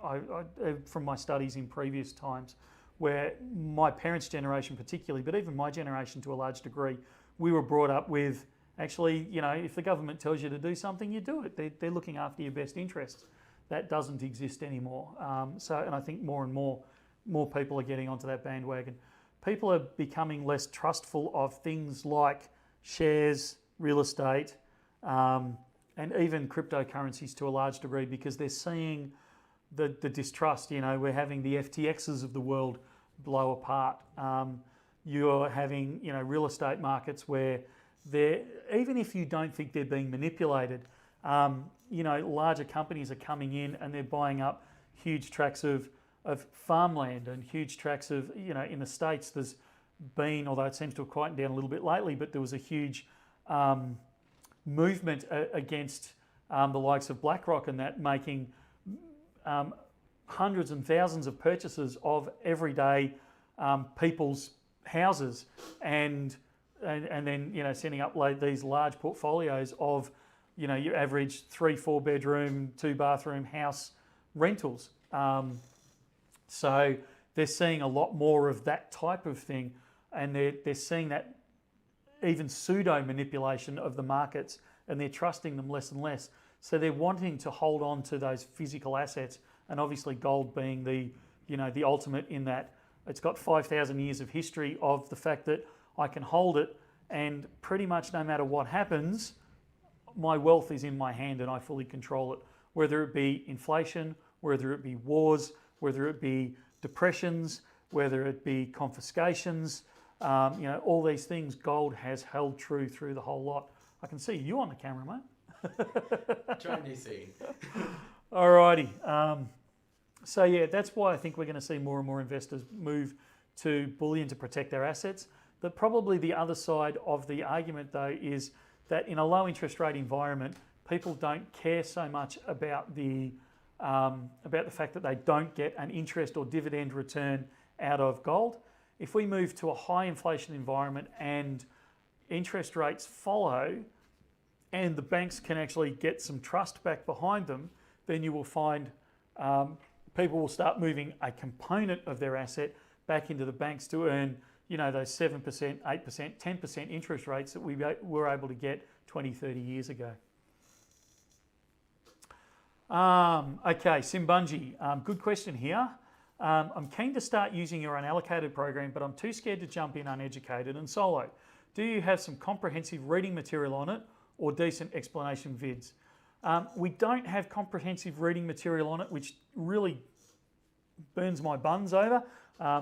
from my studies in previous times, where my parents' generation particularly, but even my generation to a large degree, we were brought up with, actually, if the government tells you to do something, you do it. They're looking after your best interests. That doesn't exist anymore. And I think more and more people are getting onto that bandwagon. People are becoming less trustful of things like shares, real estate, and even cryptocurrencies to a large degree because they're seeing the distrust. We're having the FTXs of the world blow apart. You're having real estate markets where even if you don't think they're being manipulated, larger companies are coming in and they're buying up huge tracts of farmland and huge tracts of, in the States there's been, although it seems to have quieted down a little bit lately, but there was a huge movement against the likes of BlackRock and that, making hundreds and thousands of purchases of everyday people's houses and then sending up these large portfolios of your average 3-4 bedroom 2-bathroom house rentals. So they're seeing a lot more of that type of thing, and they're seeing that even pseudo manipulation of the markets, and they're trusting them less and less. So they're wanting to hold on to those physical assets, and obviously gold being the ultimate in that it's got 5,000 years of history of the fact that I can hold it, and pretty much no matter what happens, my wealth is in my hand and I fully control it. Whether it be inflation, whether it be wars, whether it be depressions, whether it be confiscations, all these things, gold has held true through the whole lot. I can see you on the camera, mate. Trying to see. Alrighty. So yeah, that's why I think we're going to see more and more investors move to bullion to protect their assets. But probably the other side of the argument, though, is that in a low interest rate environment, people don't care so much about the fact that they don't get an interest or dividend return out of gold. If we move to a high inflation environment and interest rates follow, and the banks can actually get some trust back behind them, then you will find people will start moving a component of their asset back into the banks to earn, those 7%, 8%, 10% interest rates that we were able to get 20, 30 years ago. Okay, Simbungi, good question here. I'm keen to start using your unallocated program, but I'm too scared to jump in uneducated and solo. Do you have some comprehensive reading material on it or decent explanation vids? We don't have comprehensive reading material on it, which really burns my buns over.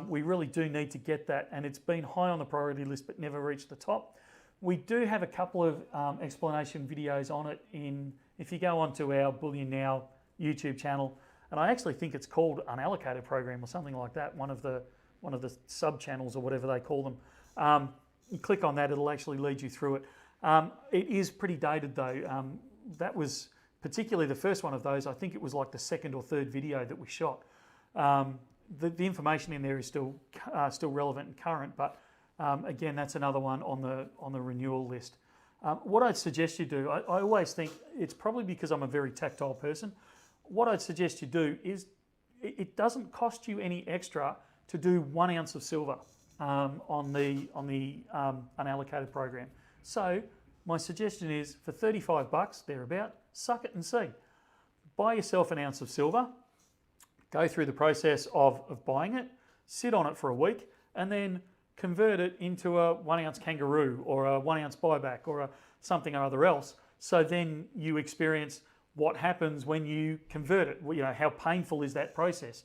We really do need to get that, and it's been high on the priority list but never reached the top. We do have a couple of explanation videos on it if you go onto our Bullion Now YouTube channel, and I actually think it's called Unallocated Program or something like that, one of the sub-channels or whatever they call them. You click on that, it'll actually lead you through it. It is pretty dated though. That was particularly the first one of those. I think it was like the second or third video that we shot. The information in there is still relevant and current, but again, that's another one on the renewal list. What I'd suggest you do, I always think it's probably because I'm a very tactile person. What I'd suggest you do is it doesn't cost you any extra to do 1 ounce of silver on the unallocated program. So my suggestion is for $35 thereabout, suck it and see. Buy yourself an ounce of silver. Go through the process of buying it, sit on it for a week, and then convert it into a 1 ounce kangaroo or a 1 ounce buyback or something or other else. So then you experience what happens when you convert it. You know, how painful is that process?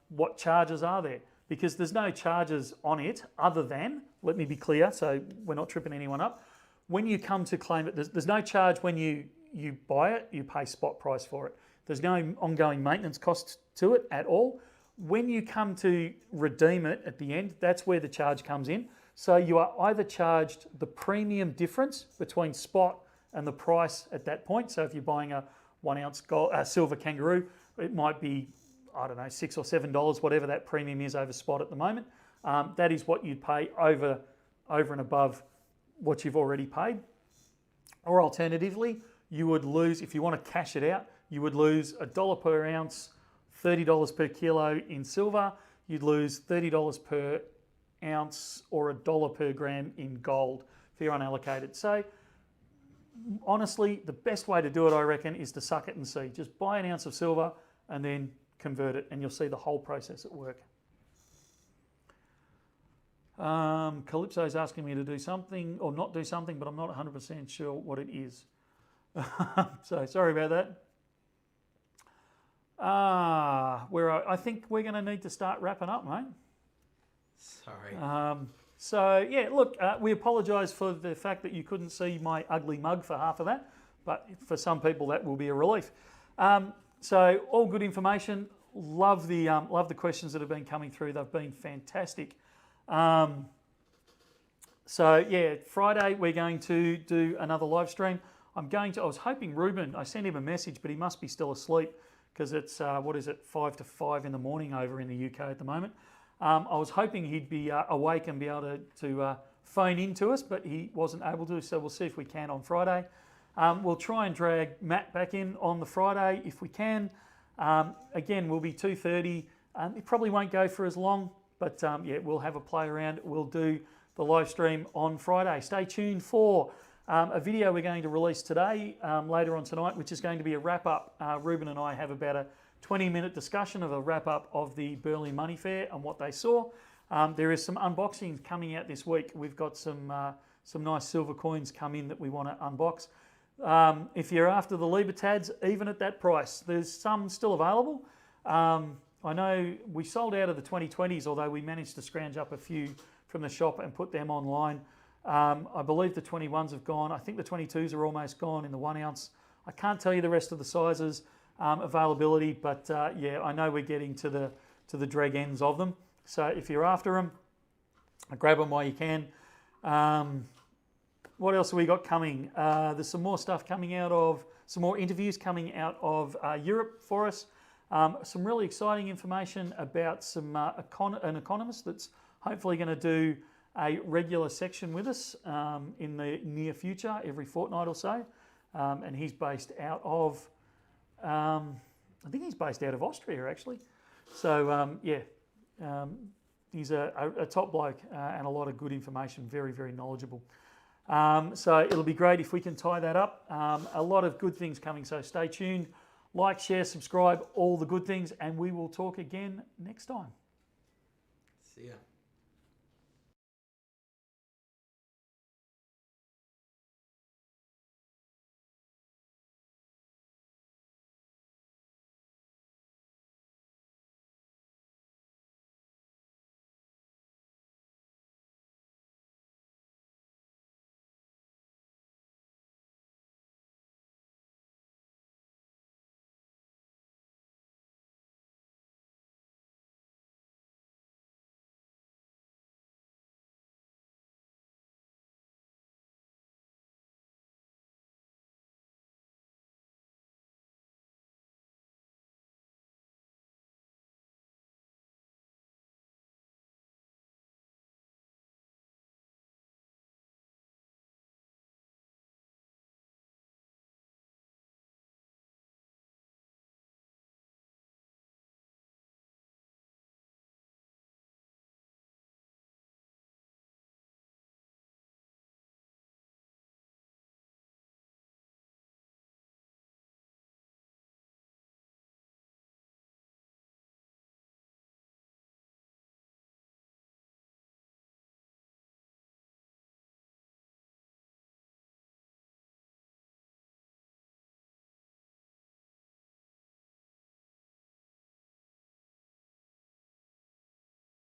What charges are there? Because there's no charges on it other than, let me be clear so we're not tripping anyone up, when you come to claim it, there's no charge when you buy it, you pay spot price for it. There's no ongoing maintenance costs to it at all. When you come to redeem it at the end, that's where the charge comes in. So you are either charged the premium difference between spot and the price at that point. So if you're buying a 1 ounce silver kangaroo, it might be, I don't know, $6 or $7, whatever that premium is over spot at the moment. That is what you'd pay over and above what you've already paid. Or alternatively, you would lose, if you want to cash it out, you would lose $1 per ounce, $30 per kilo in silver. You'd lose $30 per ounce or $1 per gram in gold for your unallocated. So honestly, the best way to do it, I reckon, is to suck it and see. Just buy an ounce of silver and then convert it, and you'll see the whole process at work. Calypso's asking me to do something or not do something, but I'm not 100% sure what it is. So sorry about that. I think we're going to need to start wrapping up, mate. Sorry. So yeah, look, we apologise for the fact that you couldn't see my ugly mug for half of that, but for some people that will be a relief. So all good information. Love the questions that have been coming through. They've been fantastic. So yeah, Friday we're going to do another live stream. I was hoping Ruben, I sent him a message, but he must be still asleep because it's, 5 to 5 in the morning over in the UK at the moment. I was hoping he'd be awake and be able to phone in to us, but he wasn't able to, so we'll see if we can on Friday. We'll try and drag Matt back in on the Friday if we can. Again, we'll be 2:30. It probably won't go for as long, but yeah, we'll have a play around. We'll do the live stream on Friday. Stay tuned for a video we're going to release today, later on tonight, which is going to be a wrap-up. Ruben and I have about a 20-minute discussion of a wrap-up of the Berlin Money Fair and what they saw. There is some unboxings coming out this week. We've got some nice silver coins come in that we want to unbox. If you're after the Libertads, even at that price, there's some still available. I know we sold out of the 2020s, although we managed to scrounge up a few from the shop and put them online. I believe the 21s have gone. I think the 22s are almost gone in the 1 ounce. I can't tell you the rest of the sizes availability, but yeah, I know we're getting to the drag ends of them. So if you're after them, grab them while you can. What else have we got coming? There's some more stuff coming out of, some more interviews coming out of Europe for us. Some really exciting information about an economist that's hopefully going to do a regular section with us in the near future, every fortnight or so. And he's based out of, I think he's based out of Austria actually. So yeah, he's a top bloke and a lot of good information, very, very knowledgeable. So it'll be great if we can tie that up. A lot of good things coming, so stay tuned. Like, share, subscribe, all the good things, and we will talk again next time. See ya.